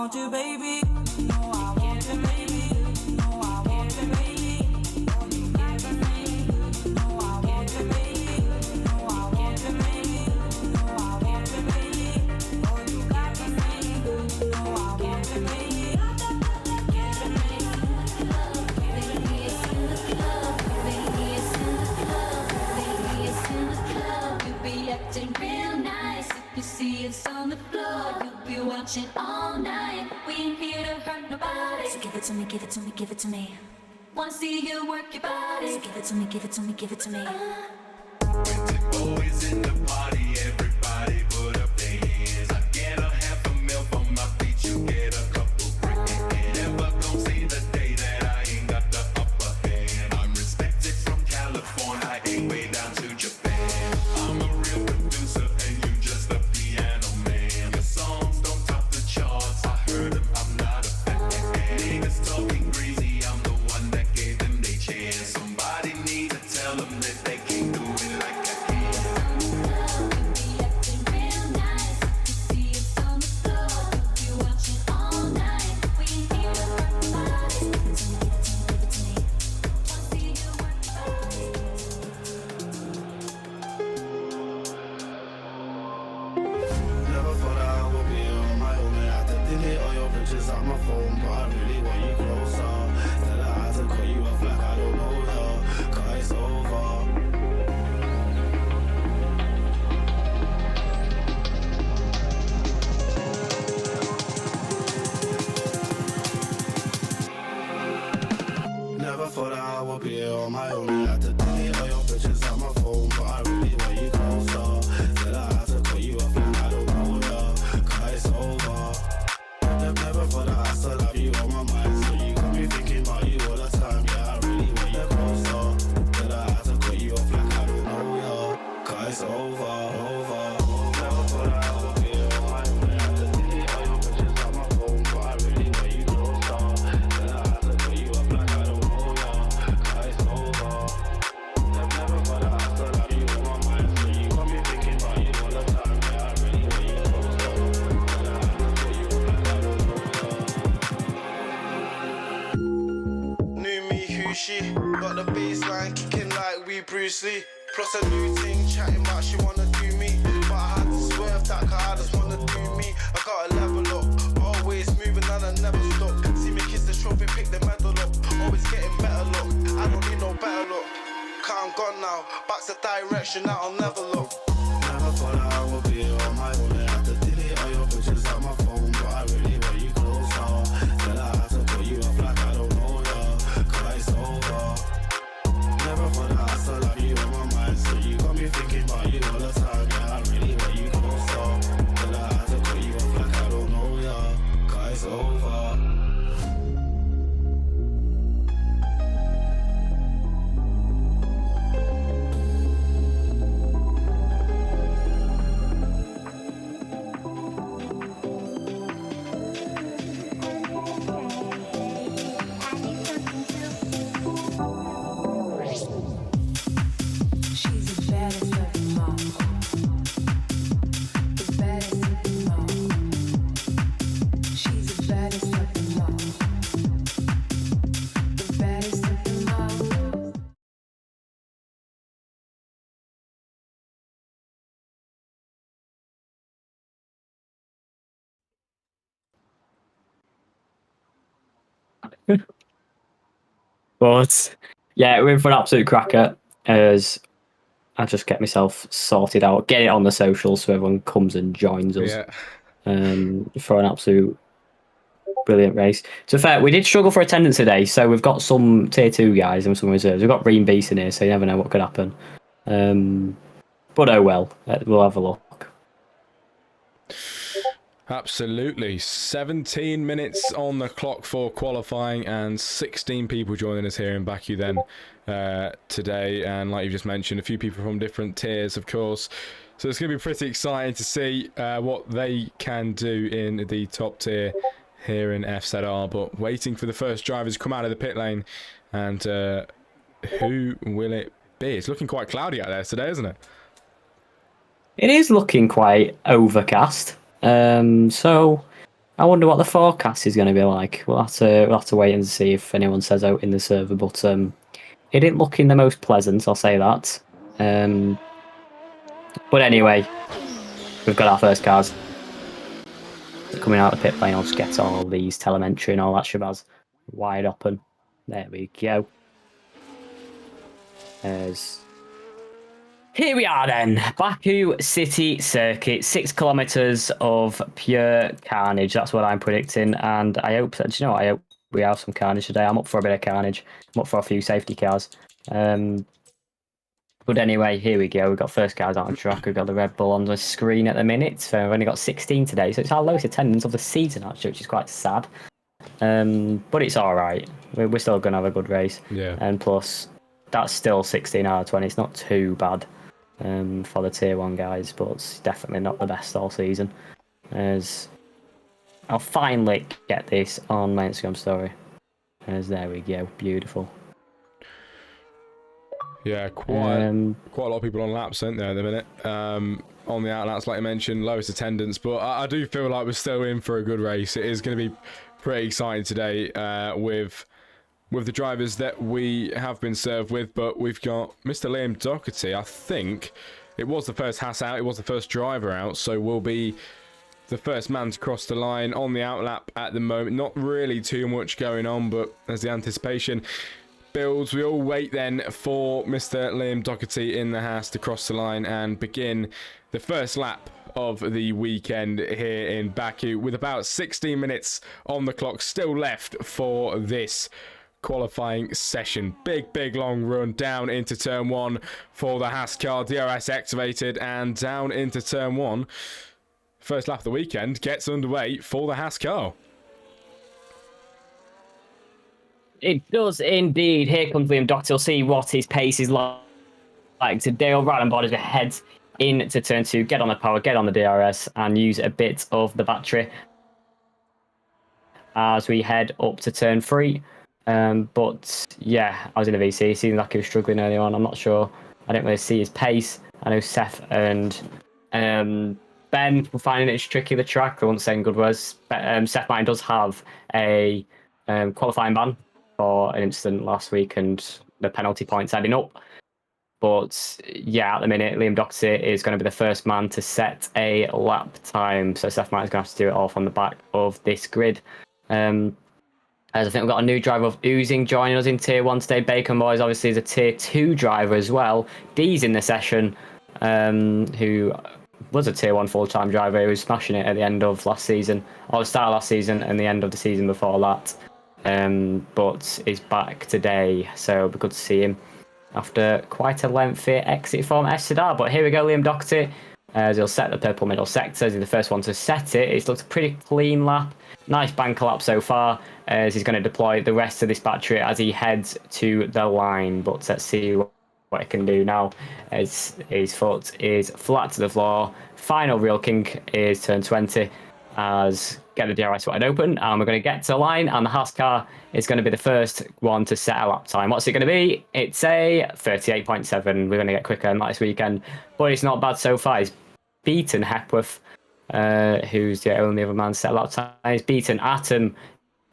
want you, baby. No, I want you, baby. No, I want you, baby. Oh, you got the baby. No, I want you, baby. No, I want you, baby. No, I want you, baby. Oh, you got the baby. No, I want you, baby. Baby, it's in the club. Baby, it's in the club. Baby, it's in the club. You be acting real nice. If you see us on the floor, you'll be watching all night. We ain't here to hurt nobody. So give it to me, give it to me, give it to me. Wanna see you work your body. So give it to me, give it to me, give it to me. When Timbo is in the party, everybody put up their hands. I get a half a mil from my feet, you get a couple grand. Never gon' see the day that I ain't got the upper hand. I'm respected from California, I ain't way down to Japan. I'm a real producer and you just a piano man. Your songs don't top the charts, I heard them, I'm not a fan. Niggas talking greasy, I'm the one that gave them their chance. Somebody need to tell them that they can't do it like I can. You be acting real nice. If you see us on the floor, you'll be watching all night. We ain't here to hurt nobody. So give it to me, give it to me, give it to me. Wanna see you work your body. Never thought I would be on my own. I had to delete all your pictures on my phone, but I really want you closer. Still I had to cut you off like I don't know her, 'cause it's over. Never thought I would be on my own. I had to delete all your pictures on my phone, but I really want you closer. Still I had to cut you off like I don't know her, 'cause it's over. Never thought that I still have you on my mind, so you got me thinking about you all the time. Yeah, I really want you closer. Still I had to cut you off like I don't know her, 'cause it's over. Never thought that I would be on my own. I had to delete all your pictures on my phone, but I really want you closer. Still I had to cut you off like I don't know her, 'cause it's over. Never thought that I still have you on my mind, so you got me thinking about you all the time. Yeah, I really want you closer. Still I had to cut you off like I don't know her. New me, who she? Got the baseline kicking like we Bruce Lee. Plus a new thing, chatting about she wanna do me. But I had to swerve that 'cause I just wanna do me. I got a level up, always moving and I never stop. See me kiss the trophy, pick the medal up. Always getting better luck, I don't need no better luck. 'Cause I'm gone now, back to direction that I'll never look. Never thought I would be on my own. I had to delete all your pictures on my phone, but I really want you closer. Still I had to cut you off like I don't know her, 'cause it's over. Never thought that I still have you on my mind, so you got me thinking about you all the time. Yeah, I really want you closer. Still I had to cut you off like I don't know her, 'cause it's over. She's the baddest of them all. The baddest of them all. She's the baddest of them all. The baddest of them all. But yeah, we're in for an absolute cracker as I just get myself sorted out, get it on the socials so everyone comes and joins us Yeah. for an absolute brilliant race. To be fair, we did struggle for attendance today, so we've got some tier 2 guys and some reserves. We've got Ream Beast in here, so you never know what could happen. But oh well, we'll have a look. Absolutely. 17 minutes on the clock for qualifying and 16 people joining us here in Baku then today. And like you just mentioned, a few people from different tiers, of course. So it's going to be pretty exciting to see what they can do in the top tier here in FZR. But waiting for the first drivers to come out of the pit lane. And who will it be? It's looking quite cloudy out there today, isn't it? It is looking quite overcast. So I wonder what the forecast is going to be like. We'll have to wait and see if anyone says out in the server. But it ain't looking the most pleasant, I'll say that. But anyway, we've got our first cars coming out of the pit lane. I'll just get all these telemetry and all that shabazz wide open. There we go. Here we are then, Baku City Circuit, 6 kilometers of pure carnage. That's what I'm predicting, and I hope. Do you know what? I hope we have some carnage today. I'm up for a bit of carnage. I'm up for a few safety cars. But anyway, here we go. We've got first cars on the track. We've got the Red Bull on the screen at the minute. So we've only got 16 today, so it's our lowest attendance of the season actually, which is quite sad. But it's all right. We're still going to have a good race. Yeah. And plus, that's still 16 out of 20. It's not too bad. For the tier 1 guys, but it's definitely not the best all season. As I'll finally get this on my Instagram story. As there we go, beautiful. Yeah, quite a lot of people on laps, aren't there, at the minute? On the outlaps, like I mentioned, lowest attendance, but I do feel like we're still in for a good race. It is going to be pretty exciting today with the drivers that we have been served with, but we've got Mr. Liam Doherty. I think it was the first Haas out, it was the first driver out, so we'll be the first man to cross the line on the outlap at the moment. Not really too much going on, but as the anticipation builds, we all wait then for Mr. Liam Doherty in the Haas to cross the line and begin the first lap of the weekend here in Baku, with about 16 minutes on the clock still left for this qualifying session. Big long run down into turn 1 for the Haas car. DRS activated and down into turn 1. First lap of the weekend gets underway for the Haas car. It does indeed. Here comes Liam Doherty. We'll see what his pace is like today. Right on board as we head into turn 2. Get on the power, get on the DRS, and use a bit of the battery as we head up to turn 3. But yeah, I was in the VC. It seemed like he was struggling early on. I'm not sure. I didn't really see his pace. I know Seth and Ben were finding it tricky, the track. They weren't saying good words. But, Seth Martin does have a qualifying ban for an incident last week and the penalty points adding up. But yeah, at the minute, Liam Doherty is going to be the first man to set a lap time. So Seth Martin's going to have to do it all from the back of this grid. As I think we've got a new driver of Oozing joining us in Tier 1 today. Bacon Boys obviously is a Tier 2 driver as well. Dee's in the session, who was a Tier 1 full-time driver who was smashing it at the end of last season, or the start of last season and the end of the season before that. But is back today, so it'll be good to see him after quite a lengthy exit from FZR. But here we go, Liam Doherty. As he'll set the purple middle sector. He's the first one to set it. It's looked a pretty clean lap. Nice banker lap so far, as he's going to deploy the rest of this battery as he heads to the line. But let's see what he can do now, as his foot is flat to the floor. Final real kink is turn 20, as get the DRS wide open, and we're going to get to the line, and the Haas car is going to be the first one to set a lap time. What's it going to be? It's a 38.7. We're going to get quicker than that this weekend, but it's not bad so far. He's beaten Hepworth, who's the only other man to set a lap time. He's beaten Atom,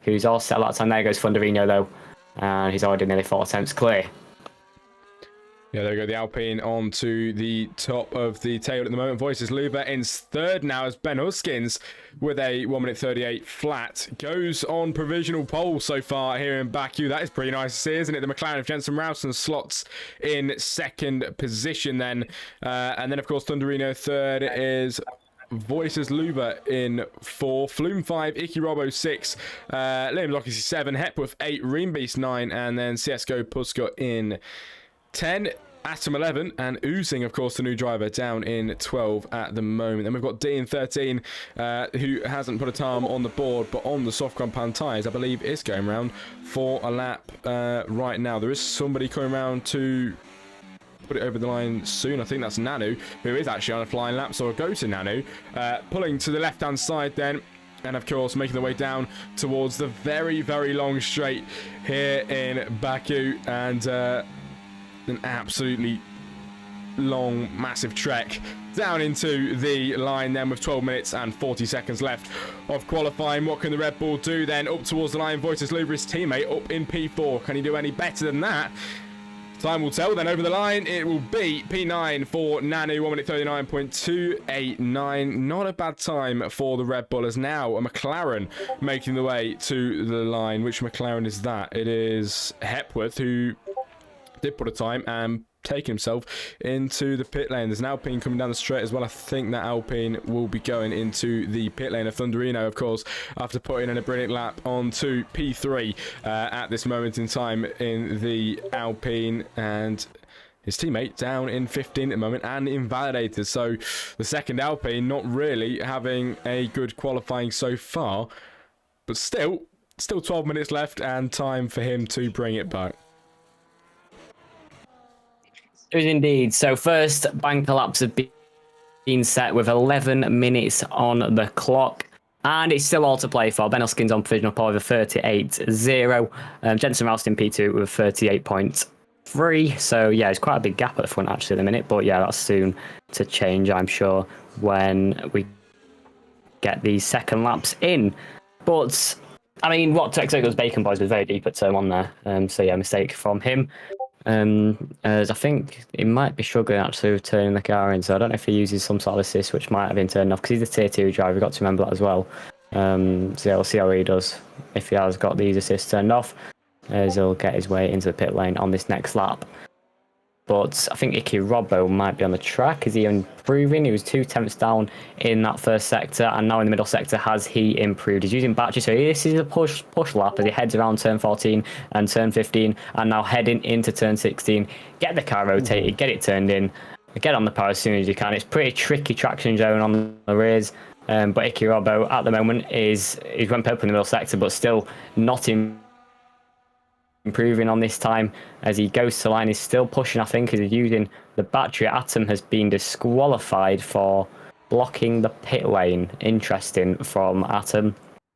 who's all set a lap time. There goes Funderino, though, and he's already nearly 4 attempts clear. Yeah, there we go. The Alpine on to the top of the table at the moment. Voices Luba in third now, as Ben Huskins with a 1:38 flat goes on provisional pole so far here in Baku. That is pretty nice to see, isn't it? The McLaren of Jensen Rowson slots in second position then. And then, of course, Thunderino third is Voices Luba in 4, Flume 5, Icky Robo 6, Liam Doherty 7, Hepworth 8, Reambeast 9, and then CSGO Puska in 10, Atom 11, and Oozing, of course, the new driver, down in 12 at the moment. Then we've got D in 13, who hasn't put a time on the board, but on the soft compound tyres, I believe is going around for a lap right now. There is somebody coming around to put it over the line soon. I think that's Nanu, who is actually on a flying lap, so we'll go to Nanu. Pulling to the left-hand side then, and of course making their way down towards the very long straight here in Baku, and an absolutely long, massive trek down into the line then with 12 minutes and 40 seconds left of qualifying. What can the Red Bull do then? Up towards the line, Voices Luber, his teammate, up in P4. Can he do any better than that? Time will tell. Then over the line, it will be P9 for Nanu, 1 minute 39.289. Not a bad time for the Red Bull, as now a McLaren making the way to the line. Which McLaren is that? It is Hepworth, who did put a time and taking himself into the pit lane. There's an Alpine coming down the straight as well. I think that Alpine will be going into the pit lane of Thunderino, of course, after putting in a brilliant lap onto P3 at this moment in time in the Alpine, and his teammate down in 15 at the moment and invalidated. So the second Alpine not really having a good qualifying so far, but still 12 minutes left and time for him to bring it back. There is indeed. So first banker laps have been set with 11 minutes on the clock. And it's still all to play for. Ben Huskins on provisional pole with a 38.0. Jensen Ralston P2 with 38.3. So yeah, it's quite a big gap at the front actually at the minute. But yeah, that's soon to change, I'm sure, when we get these second laps in. But I mean, what to expect, those Bacon Boys was very deep at turn 1 there. So yeah, mistake from him. As I think he might be struggling actually with turning the car in, so I don't know if he uses some sort of assist which might have been turned off, because he's a tier 2 driver. We've got to remember that as well. So yeah, we'll see how he does if he has got these assists turned off, as he'll get his way into the pit lane on this next lap. But I think Iki Robbo might be on the track. Is he improving? He was 2 tenths down in that first sector, and now in the middle sector, has he improved? He's using battery, so this is a push lap as he heads around turn 14 and turn 15, and now heading into turn 16. Get the car rotated, get it turned in, get on the power as soon as you can. It's pretty tricky traction zone on the rears, but Iki Robbo at the moment he's went purple in the middle sector, but still not improving on this time as he goes to line. He's still pushing, I think, as he's using the battery. Atom has been disqualified for blocking the pit lane. Interesting from Atom,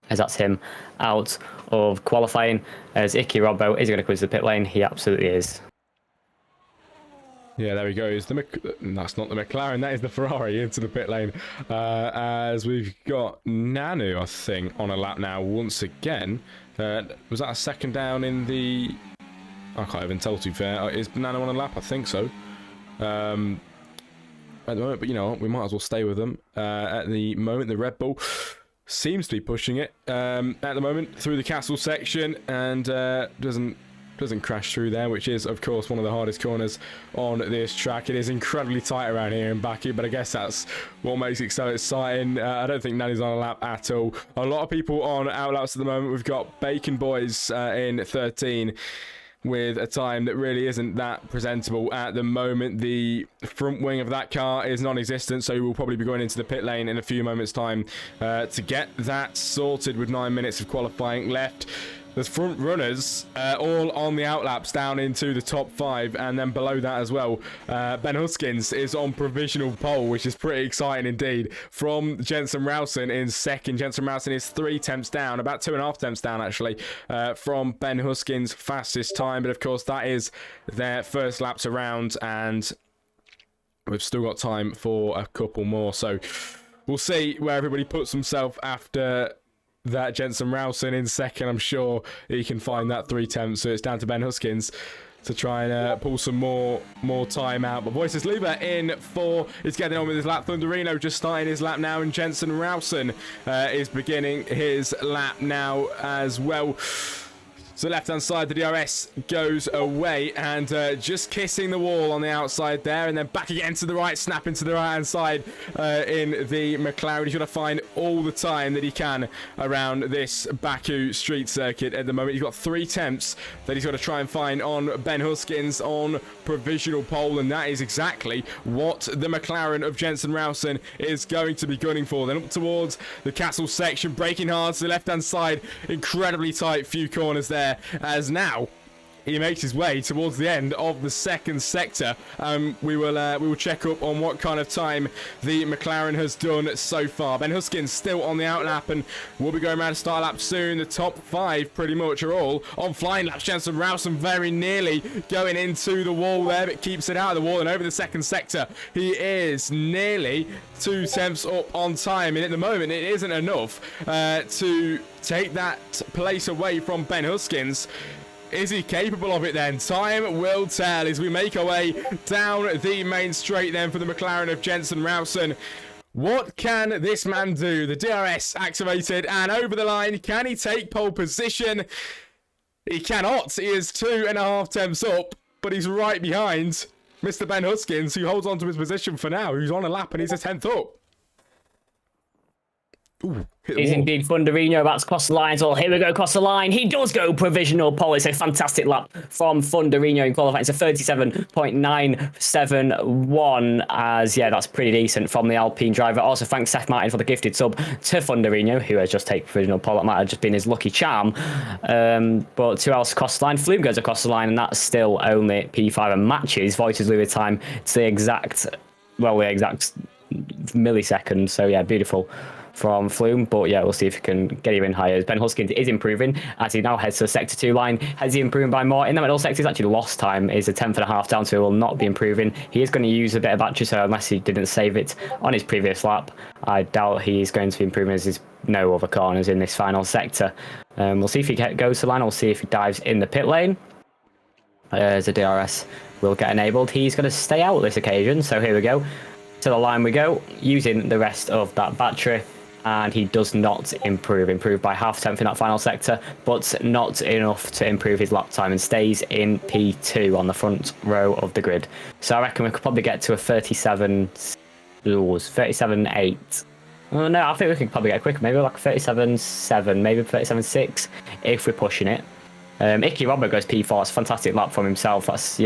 as that's him out of qualifying. As Iki Robbo is going to quiz the pit lane. He absolutely is. Yeah, there he goes. That's not the McLaren, that is the Ferrari into the pit lane. As we've got Nanu, I think, on a lap now once again. Was that a second down in the... I can't even tell, to be fair. Is Nanu on a lap? I think so. At the moment, but you know, we might as well stay with them. At the moment, the Red Bull seems to be pushing it at the moment through the castle section, and doesn't crash through there, which is, of course, one of the hardest corners on this track. It is incredibly tight around here in Baku, but I guess that's what makes it so exciting. I don't think Nanny's on a lap at all. A lot of people on outlaps at the moment. We've got Bacon Boys in 13 with a time that really isn't that presentable at the moment. The front wing of that car is non-existent, so we'll probably be going into the pit lane in a few moments' time to get that sorted with 9 minutes of qualifying left. There's front runners all on the outlaps down into the top 5, and then below that as well, Ben Huskins is on provisional pole, which is pretty exciting indeed, from Jensen Ralston in second. Jensen Ralston is 3 tenths down, about 2.5 tenths down actually, from Ben Huskins' fastest time. But of course, that is their first laps around, and we've still got time for a couple more. So we'll see where everybody puts himself after that. Jensen Ralston in second. I'm sure he can find that 3 tenths, so it's down to Ben Huskins to try and pull some more time out. But Voices Luber in 4 is getting on with his lap. Thunderino just starting his lap now, and Jensen Ralston is beginning his lap now as well. So left-hand side, the DRS goes away, and just kissing the wall on the outside there, and then back again to the right, snap into the right-hand side in the McLaren. He's got to find all the time that he can around this Baku street circuit at the moment. He's got 3 tenths that he's got to try and find on Ben Huskins on provisional pole, and that is exactly what the McLaren of Jensen Ralston is going to be gunning for. Then up towards the castle section, braking hard to the left-hand side, incredibly tight few corners there, as now he makes his way towards the end of the second sector. We will check up on what kind of time the McLaren has done so far. Ben Huskin's still on the outlap and will be going around to start lap soon. The top 5 pretty much are all on flying laps. Jensen Rowson very nearly going into the wall there, but keeps it out of the wall and over the second sector. He is nearly 2 tenths up on time, and at the moment it isn't enough to take that place away from Ben Huskins. Is he capable of it then? Time will tell as we make our way down the main straight then for the McLaren of Jensen Rowson. What can this man do? The DRS activated and over the line. Can he take pole position? He cannot. He is 2.5 tenths up, but he's right behind Mr. Ben Huskins, who holds on to his position for now, who's on a lap and he's a 10th up. Ooh, Is indeed Funderino about to cross the line. Well, here we go, cross the line. He does go provisional pole. It's a fantastic lap from Funderino in qualifying. It's a 37.971. As yeah, that's pretty decent from the Alpine driver. Also, thanks Seth Martin for the gifted sub to Funderino, who has just taken provisional pole. That might have just been his lucky charm. But who else across the line? Flume goes across the line, and that's still only P5 and matches Voices Louis time to the exact millisecond. So yeah, beautiful from Flume, but yeah, we'll see if he can get even higher. Ben Huskins is improving as he now heads to the sector 2 line. Has he improved by more? In the middle sector, he's actually lost time. He's a 10.5 down, so he will not be improving. He is going to use a bit of battery, so unless he didn't save it on his previous lap, I doubt he's going to be improving as there's no other corners in this final sector. We'll see if he goes to line. We'll see if he dives in the pit lane. As a DRS will get enabled. He's going to stay out this occasion, so here we go. To the line we go, using the rest of that battery. And he does not improve by half tenth in that final sector, but not enough to improve his lap time and stays in P2 on the front row of the grid. So I reckon we could probably get to a 37.8. Oh, no, I think we can probably get quicker, maybe like 37.7, maybe 37.6 if we're pushing it. Icky Robert goes P4. It's a fantastic lap from himself. This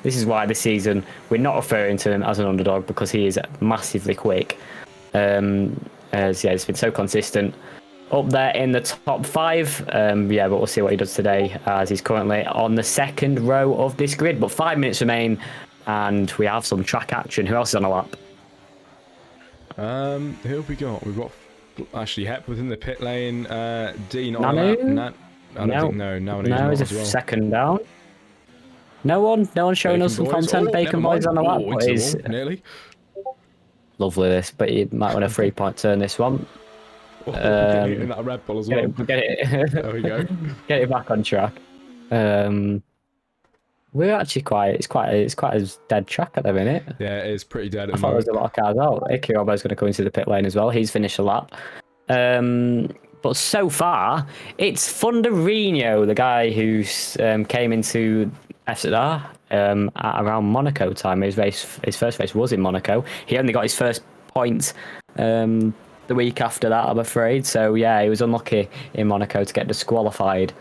is why this season we're not referring to him as an underdog, because he is massively quick. As yeah, it's been so consistent up there in the top 5. But we'll see what he does today, as he's currently on the second row of this grid. But 5 minutes remain, and we have some track action. Who else is on a lap? Who have we got? We've got Ashley Hepworth in the pit lane. Dean on Nanu? No, he's a second down. No one showing us some content. Bacon Boys on the lap. Nearly. Lovely this, but you might want a 3-point turn this one. In that Red Bull as well. Get it. There we go. Get it back on track. We're actually it's quite a dead track at the minute. Yeah, it is pretty dead at I the thought moment. there was a lot of cars out. Ikiobo's going to come into the pit lane as well. He's finished a lap. But so far, it's Funderino, the guy who came into FZR at around Monaco time. His first race was in Monaco. He only got his first point the week after that, I'm afraid. So yeah, he was unlucky in Monaco to get disqualified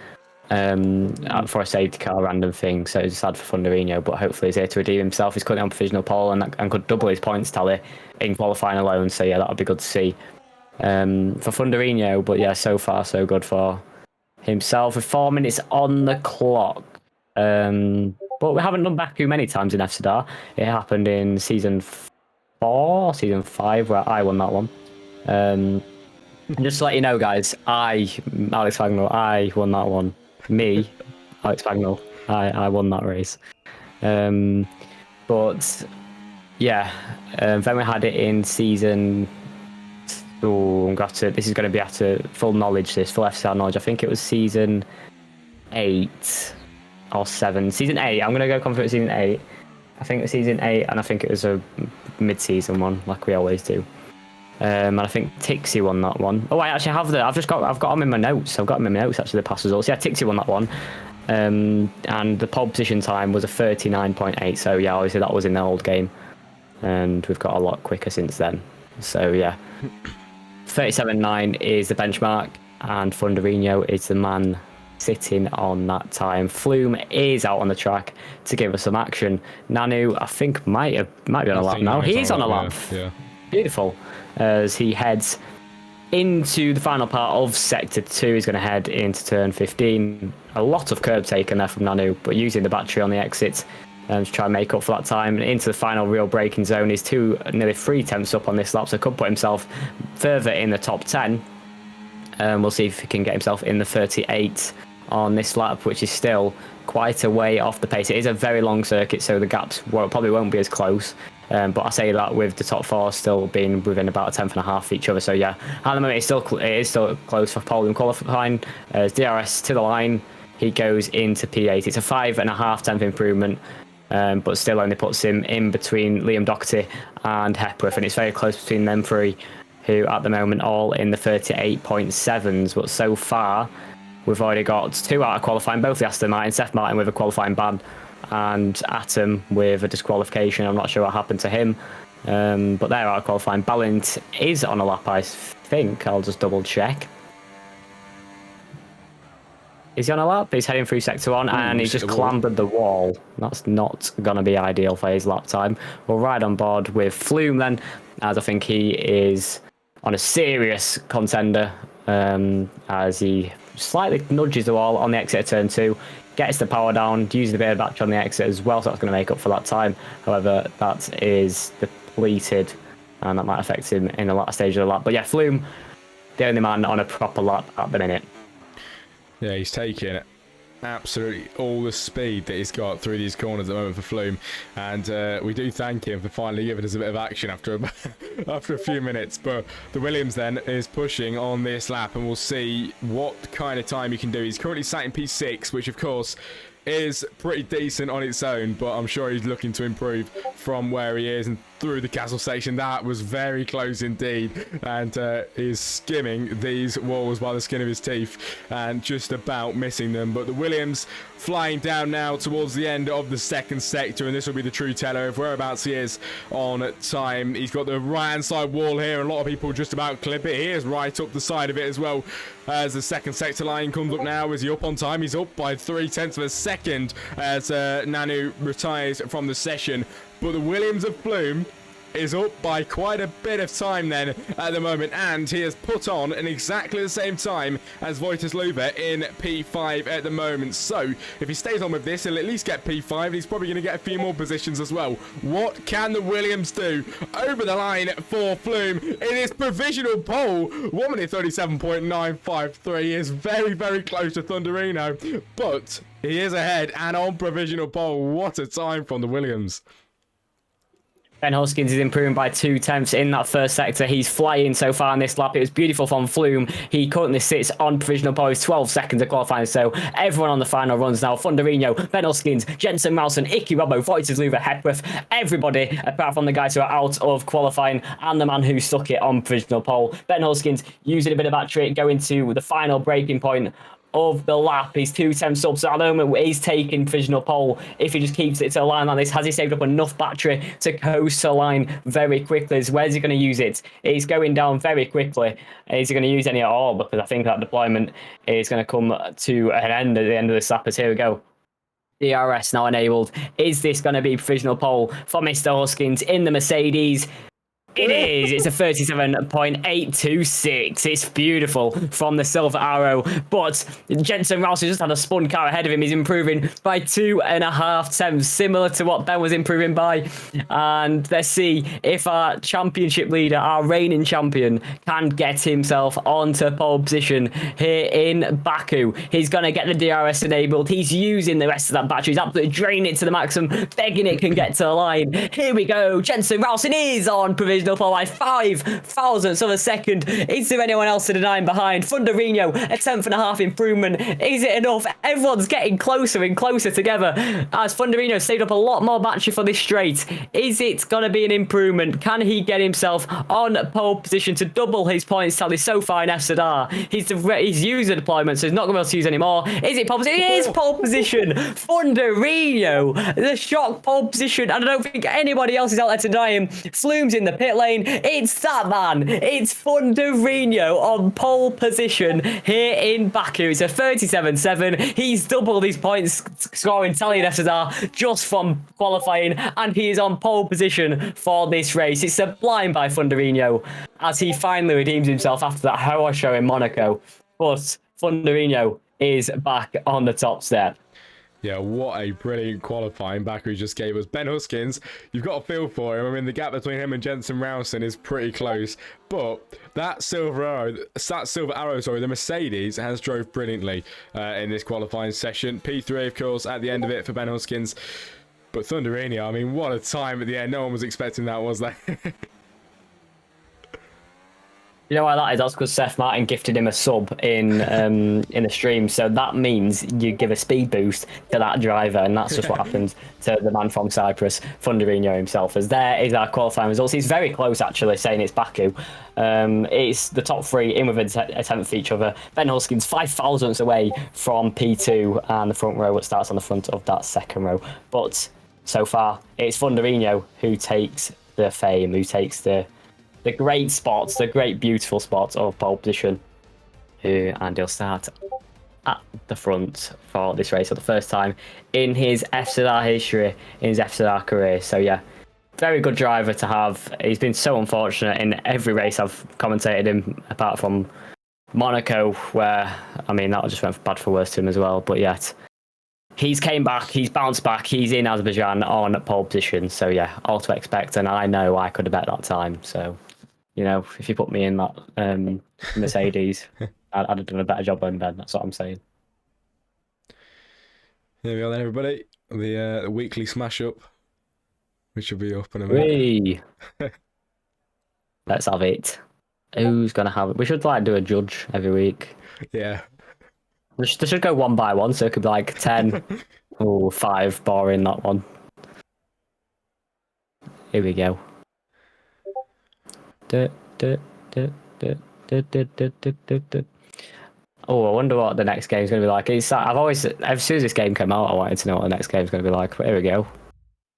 for a safety car random thing. So it's sad for Funderino, but hopefully he's here to redeem himself. He's currently on provisional pole and could double his points tally in qualifying alone. So yeah, that'll be good to see for Funderino. But yeah, so far so good for himself with 4 minutes on the clock. But we haven't done Baku many times in FZR. It happened in season 4, season 5, where I won that one. And just to let you know, guys, Alex Fagnall, I won that one. Me, Alex Fagnall, I won that race. But yeah, then we had it in season. This is going to be after full knowledge. Full FZR knowledge. I think it was season 8. Or 7. Season 8. I'm going to go confident with season 8. I think it was season 8, and I think it was a mid-season one, like we always do. And I think Tixie won that one. Oh, I actually have I've got them in my notes. I've got them in my notes, actually, the past results. Yeah, Tixie won that one. And the pole position time was a 39.8. So, yeah, obviously that was in the old game. And we've got a lot quicker since then. So, yeah. 37.9 is the benchmark. And Funderino is the man sitting on that time. Flume is out on the track to give us some action. Nanu, I think, might be on a lap now. He's on a lap. Yeah. Beautiful. As he heads into the final part of Sector 2. He's going to head into turn 15. A lot of curb taken there from Nanu, but using the battery on the exit to try and make up for that time. Into the final real braking zone. He's nearly 3 tenths up on this lap, so could put himself further in the top 10. We'll see if he can get himself in the 38 on this lap, which is still quite a way off the pace. It is a very long circuit, so the gaps probably won't be as close. But I say that with the top 4 still being within about a tenth and a half of each other. So yeah, at the moment it is still close for pole and qualifying. As DRS to the line, he goes into P8. It's a 5.5 tenth improvement, but still only puts him in between Liam Doherty and Hepworth, and it's very close between them three, who at the moment all in the 38.7s. But so far, we've already got 2 out of qualifying, both the Aston Martin, Seth Martin with a qualifying ban, and Atom with a disqualification. I'm not sure what happened to him, but they're out of qualifying. Balint is on a lap, I think. I'll just double check. Is he on a lap? He's heading through Sector 1, and he's just clambered the wall. That's not going to be ideal for his lap time. We'll ride on board with Flume then, as I think he is on a serious contender, as he slightly nudges the wall on the exit of turn 2, gets the power down, uses a bit of battery on the exit as well, so that's going to make up for that time. However, that is depleted, and that might affect him in the last stage of the lap. But yeah, Flume, the only man on a proper lap at the minute. Yeah, he's taking absolutely all the speed that he's got through these corners at the moment for Flume, and we do thank him for finally giving us a bit of action after a few minutes. But the Williams then is pushing on this lap, and we'll see what kind of time he can do. He's currently sat in P6, which of course is pretty decent on its own, but I'm sure he's looking to improve from where he is. And through the castle station, that was very close indeed, and he's skimming these walls by the skin of his teeth and just about missing them. But the Williams flying down now towards the end of the second sector, and this will be the true teller of whereabouts he is on time. He's got the right hand side wall here, and a lot of people just about clip it. He is right up the side of it as well. As the second sector line comes up now, is he up on time? He's up by 0.3 of a second as Nanu retires from the session. But the Williams of Flume is up by quite a bit of time then at the moment, and he has put on in exactly the same time as Voitus Luva in P5 at the moment. So if he stays on with this, he'll at least get P5, and he's probably going to get a few more positions as well. What can the Williams do over the line for Flume in his provisional pole? 1 minute 37.953 is very, very close to Thunderino, but he is ahead and on provisional pole. What a time from the Williams. Ben Hoskins is improving by 2 tenths in that first sector. He's flying so far in this lap. It was beautiful from Flume. He currently sits on provisional pole. 12 seconds of qualifying, so everyone on the final runs now. Thunderino, Ben Hoskins, Jensen Malson, Icky Robbo, Voices Luva, Hepworth, everybody apart from the guys who are out of qualifying and the man who stuck it on provisional pole. Ben Hoskins using a bit of battery, going to the final braking point of the lap. He's 2 tenths up, so at the moment he's taking provisional pole. If he just keeps it to a line like this, has he saved up enough battery to coast to line very quickly? Where's he going to use it? He's going down very quickly. Is he going to use any at all? Because I think that deployment is going to come to an end at the end of this lap. As here we go. DRS now enabled. Is this going to be provisional pole for Mr. Hoskins in the Mercedes? It is. It's a 37.826. It's beautiful from the Silver Arrow. But Jensen Rouse just had a spun car ahead of him. He's improving by 2.5 tenths, similar to what Ben was improving by. And let's see if our championship leader, our reigning champion, can get himself onto pole position here in Baku. He's going to get the DRS enabled. He's using the rest of that battery. He's absolutely draining it to the maximum, begging it can get to the line. Here we go. Jensen Ralston is on provisional pole by 5 thousandths of a second. Is there anyone else to deny him behind? Thunderino, a 10.5 improvement. Is it enough? Everyone's getting closer and closer together as Thunderino saved up a lot more battery for this straight. Is it going to be an improvement? Can he get himself on pole position to double his points tally so far in FZR? He's used the deployment, so he's not going to be able to use anymore. Is it pole position? It is pole position. Thunderino, the shock pole position, and I don't think anybody else is out there to deny him. Flume's in the pit lane. It's that man. It's Thunderino on pole position here in Baku. It's a 37.7. He's doubled his points scoring tally in FZR just from qualifying, and he is on pole position for this race. It's sublime by Thunderino. as he finally redeems himself after that horror show in Monaco. But Thunderino is back on the top step. Yeah, what a brilliant qualifying Baku just gave us. Ben Huskins, you've got a feel for him. I mean, the gap between him and Jensen Rowson is pretty close. But that silver arrow, the Mercedes, has drove brilliantly in this qualifying session. P3, of course, at the end of it for Ben Huskins. But Thunderino, I mean, what a time at the end. No one was expecting that, was they? You know why that is? That's because Seth Martin gifted him a sub in the stream. So that means you give a speed boost to that driver, and that's just what happened to the man from Cyprus, Thunderino himself. As there is our qualifying results. He's very close, actually, saying it's Baku. It's the top three in within a tenth of each other. Ben Huskins 5 thousandths away from P2 and the front row, which starts on the front of that second row. But so far, it's Thunderino who takes the fame, who takes the great spots, the great beautiful spots of pole position. And he'll start at the front for this race for the first time in his FZR history, in his FZR career. So yeah, very good driver to have. He's been so unfortunate in every race I've commentated him, apart from Monaco, where, I mean, that just went bad for worse to him as well. But yet, he's came back, he's bounced back, he's in Azerbaijan on pole position. So yeah, all to expect. And I know I could have bet that time. So, you know, if you put me in that Mercedes, I'd have done a better job than Ben. That's what I'm saying. Here we are then, everybody. The weekly smash up, which will be up in a minute. Let's have it. Who's gonna have it? We should do a judge every week. Yeah. They should go one by one, so it could be 10. Oh, 5. Boring, that one. Here we go. Oh, I wonder what the next game's going to be like. I've always, as soon as this game came out, I wanted to know what the next game's going to be like. But here we go.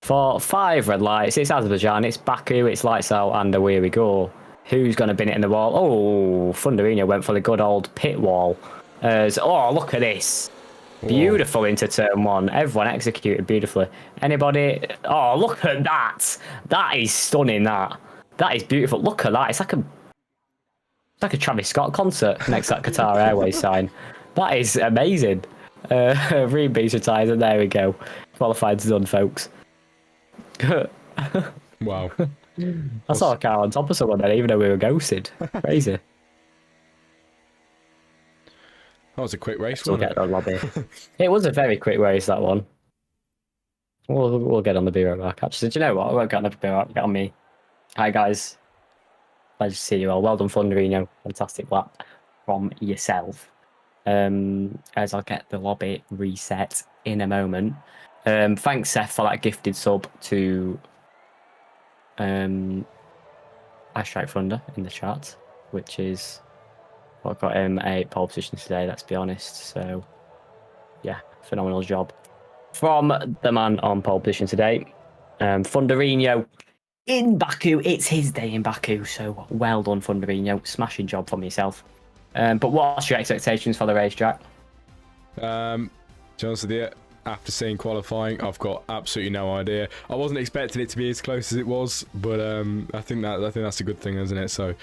For 5 red lights, it's Azerbaijan, it's Baku, it's lights out, and away we go. Who's going to bin it in the wall? Oh, Thunderino went for the good old pit wall. Oh, look at this. Beautiful into turn 1. Everyone executed beautifully. Anybody? Oh, look at that. That is stunning, that. That is beautiful. Look at that. It's like a Travis Scott concert next to that Qatar Airways sign. That is amazing. Reed Beach retires, and there we go. Qualified's done, folks. Wow. I saw a car on top of someone there, even though we were ghosted. Crazy. That was a quick race, We'll wasn't get the lobby. It was a very quick race, that one. We'll get on the Be Right Back. Actually, do you know what? I won't get on the Be Right Back. Get on me. Hi, guys. Pleasure to see you all. Well done, Thunderino. Fantastic lap from yourself. As I'll get the lobby reset in a moment. Thanks, Seth, for that gifted sub to Hashtag Thunder in the chat, which is what got him a pole position today, let's be honest. So, yeah, phenomenal job from the man on pole position today. Thunderino in Baku. It's his day in Baku, so well done, Thunderino. Smashing job from yourself. But what's your expectations for the race, Jack? to be honest with you, after seeing qualifying, I've got absolutely no idea. I wasn't expecting it to be as close as it was, but I think that's a good thing, isn't it? So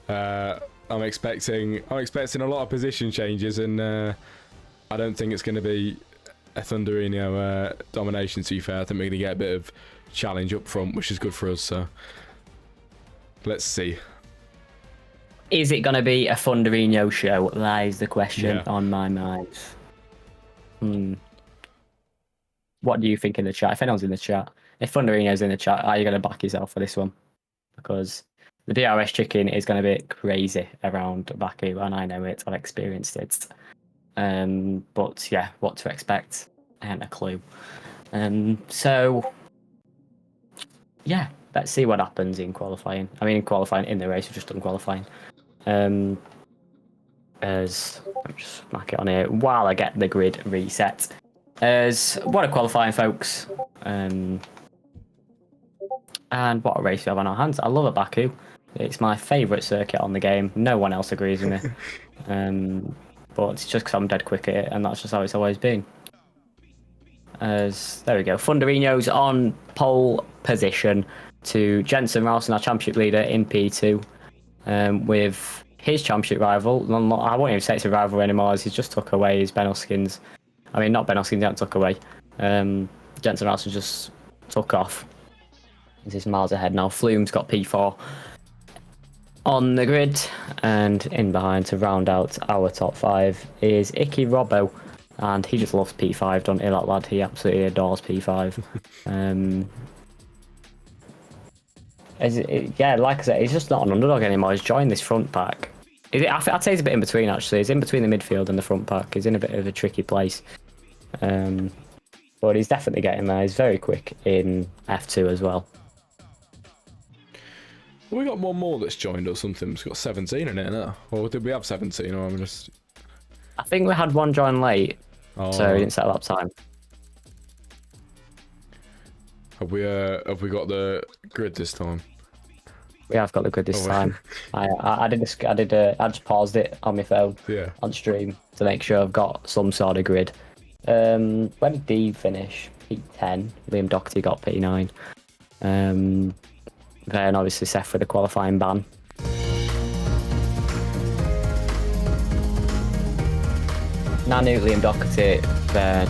I'm expecting a lot of position changes, and I don't think it's going to be a Thunderino domination. To be fair, I think we're going to get a bit of challenge up front, which is good for us. So let's see. Is it going to be a Thunderino show? That is the question on my mind. What do you think in the chat? If anyone's in the chat, if Thunderino's in the chat, are you going to back yourself for this one? Because the DRS chicken is going to be crazy around Baku, and I know it. I've experienced it. But yeah, what to expect? I haven't a clue. So yeah, let's see what happens in qualifying. I mean, in qualifying, in the race, we've just done qualifying. As I'll just mark it on here while I get the grid reset. As what a qualifying, folks. And what a race we have on our hands. I love it, Baku. It's my favourite circuit on the game. No one else agrees with me. But it's just because I'm dead quick at it, and that's just how it's always been. As there we go. Thunderino's on pole position to Jensen Ralston, our championship leader, in P2. with his championship rival. I won't even say it's a rival anymore, as he's just took away his Ben Hoskins. I mean, not Ben Hoskins, he took away. Jensen Rouse just took off. He's miles ahead now. Flume's got P4 on the grid, and in behind to round out our top 5 is Icky Robbo, and he just loves P5, doesn't he, that lad? He absolutely adores P5. Yeah, like I said, he's just not an underdog anymore. He's joined this front pack. I'd say he's a bit in between, actually. He's in between the midfield and the front pack. He's in a bit of a tricky place. But he's definitely getting there. He's very quick in F2 as well. Well, we got one more that's joined or something. It's got 17 in it, innit? Or did we have 17? Or I'm just... I think we had one join late, so he didn't set up time. Have we got the grid this time? We have got the grid this time. I just paused it on my phone on stream to make sure I've got some sort of grid. Where did D finish? P10. Liam Doherty got P9. Then obviously Seth for the qualifying ban. Nanu, Liam Doherty, then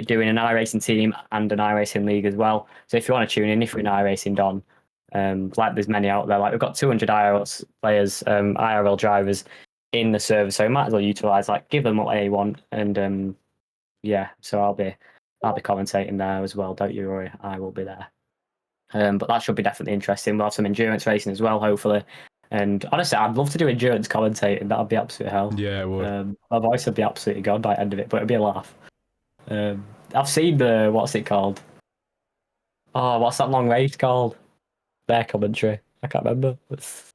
doing an iRacing team and an iRacing league as well. So if you want to tune in, if you're an iRacing Don, like there's many out there, like we've got 200 IRL players, IRL drivers in the server, so you might as well utilize, like, give them what they want, and yeah. So I'll be commentating there as well. Don't you worry, I will be there. But that should be definitely interesting. We'll have some endurance racing as well, hopefully. And honestly, I'd love to do endurance commentating. That'd be absolute hell. Yeah, it would. My voice would be absolutely gone by the end of it, but it'd be a laugh. I've seen the, what's it called? Oh, what's that long race called? Their commentary. I can't remember. It's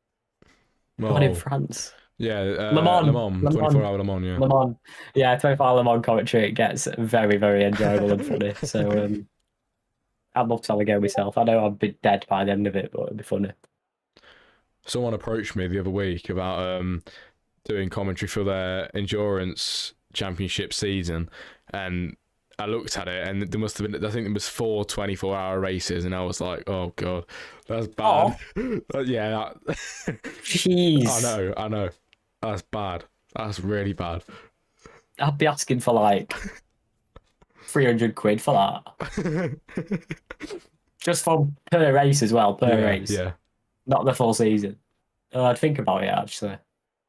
one in France. Yeah, Le Mans. 24-hour Le Mans, yeah. Le Mans. Yeah, 24-hour Le Mans commentary. It gets very, very enjoyable and funny. So I'd love to have a go myself. I know I'd be dead by the end of it, but it'd be funny. Someone approached me the other week about doing commentary for their endurance championship season, and I looked at it, and there must have been, I think there was 4 24-hour races, and I was like, oh god, that's bad. Yeah, Jeez. I know, that's bad. That's really bad. I'd be asking for like £300 for that. Just for per race as well, per race. Yeah. Not the full season. I'd think about it actually.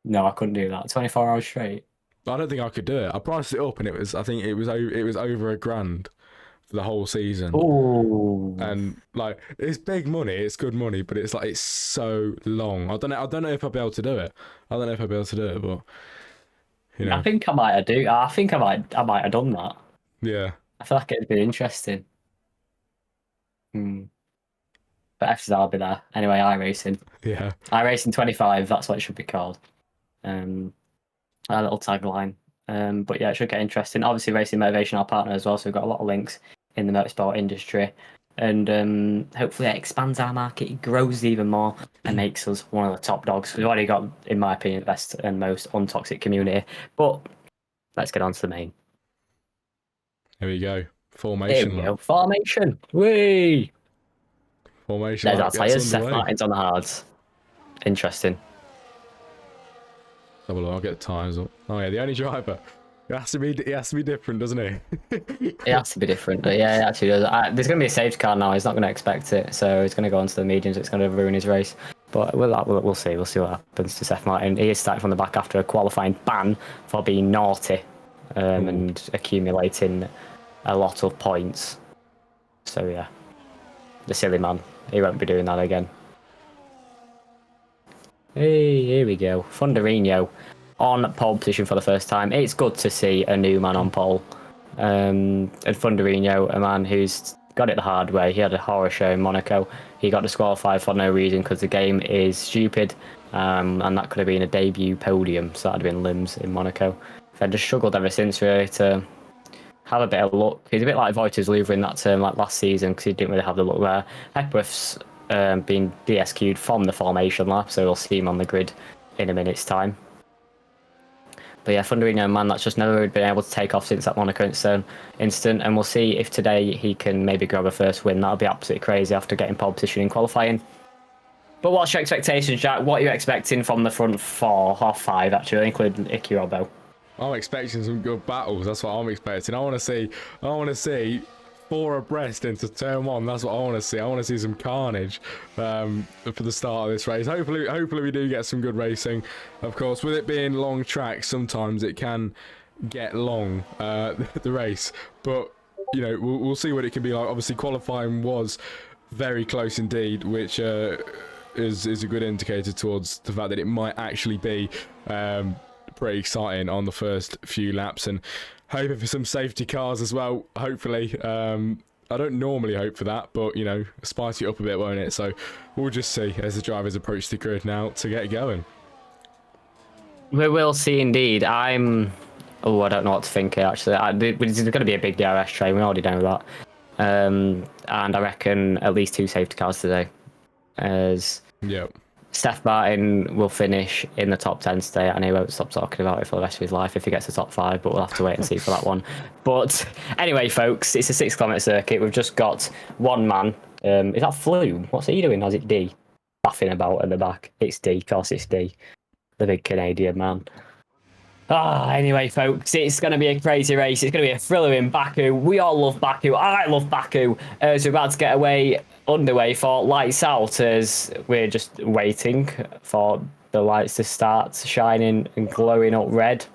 No, I couldn't do that. 24 hours straight. I don't think I could do it. I priced it up, and I think it was over £1,000 for the whole season. Ooh. And like, it's big money, it's good money, but it's like it's so long. I don't know if I'll be able to do it. But you know. I think I might have I think I might have done that. Yeah. I feel like it'd be interesting. But FZR will be there. Anyway, iRacing. Yeah. iRacing 25, that's what it should be called. Our little tagline. But yeah, it should get interesting. Obviously, Racing Motivation, our partner as well, so we've got a lot of links in the motorsport industry. And hopefully it expands our market, it grows even more, and makes us one of the top dogs. We've already got, in my opinion, the best and most untoxic community. But let's get on to the main. Here we go. Formation. Here we go. Formation. Whee! Formation. There's our tyres. Seth Martin's on the hards. Interesting. Have a look. I'll get the tyres up. Oh yeah, the only driver. It has to be different, doesn't he? It has to be different. Yeah, it actually does. There's going to be a safety car now. He's not going to expect it, so he's going to go onto the mediums. It's going to ruin his race. But we'll see. We'll see what happens to Seth Martin. He is starting from the back after a qualifying ban for being naughty and accumulating a lot of points. So yeah, the silly man. He won't be doing that again. Hey, here we go. Funderino on pole position for the first time. It's good to see a new man on pole. And Funderino, a man who's got it the hard way. He had a horror show in Monaco. He got disqualified for no reason because the game is stupid. And that could have been a debut podium. So that would have been limbs in Monaco. I've just struggled ever since really to have a bit of luck. He's a bit like Voitas Louvre in that term, like last season, because he didn't really have the luck there. Hepworth's been DSQ'd from the formation lap, so we'll see him on the grid in a minute's time. But yeah, Funderino, man, that's just never been able to take off since that Monaco instant, and we'll see if today he can maybe grab a first win. That'll be absolutely crazy after getting pole position in qualifying. But what's your expectations, Jack? What are you expecting from the front four, or five actually, including Icky Robbo? I'm expecting some good battles. That's what I'm expecting. I want to see 4 abreast into turn 1. That's what I want to see. I want to see some carnage for the start of this race. Hopefully we do get some good racing. Of course, with it being long tracks, sometimes it can get long, the race. But you know, we'll see what it can be like. Obviously, qualifying was very close indeed, which is a good indicator towards the fact that it might actually be pretty exciting on the first few laps, and hoping for some safety cars as well, hopefully. I don't normally hope for that, but you know, spice it up a bit, won't it? So we'll just see as the drivers approach the grid now to get going. We will see indeed. I don't know what to think actually. It's going to be a big DRS train, we already know that. And I reckon at least 2 safety cars today. As Yep. Steph Martin will finish in the top 10 today, and he won't stop talking about it for the rest of his life if he gets to top 5, but we'll have to wait and see for that one. But anyway, folks, it's a 6-kilometre circuit. We've just got one man. Is that Flume? What's he doing? Or is it D? Laughing about at the back. It's D, of course it's D. The big Canadian man. Anyway, folks, it's going to be a crazy race. It's going to be a thriller in Baku. We all love Baku. I love Baku. As we're about to get underway for lights out, as we're just waiting for the lights to start shining and glowing up red.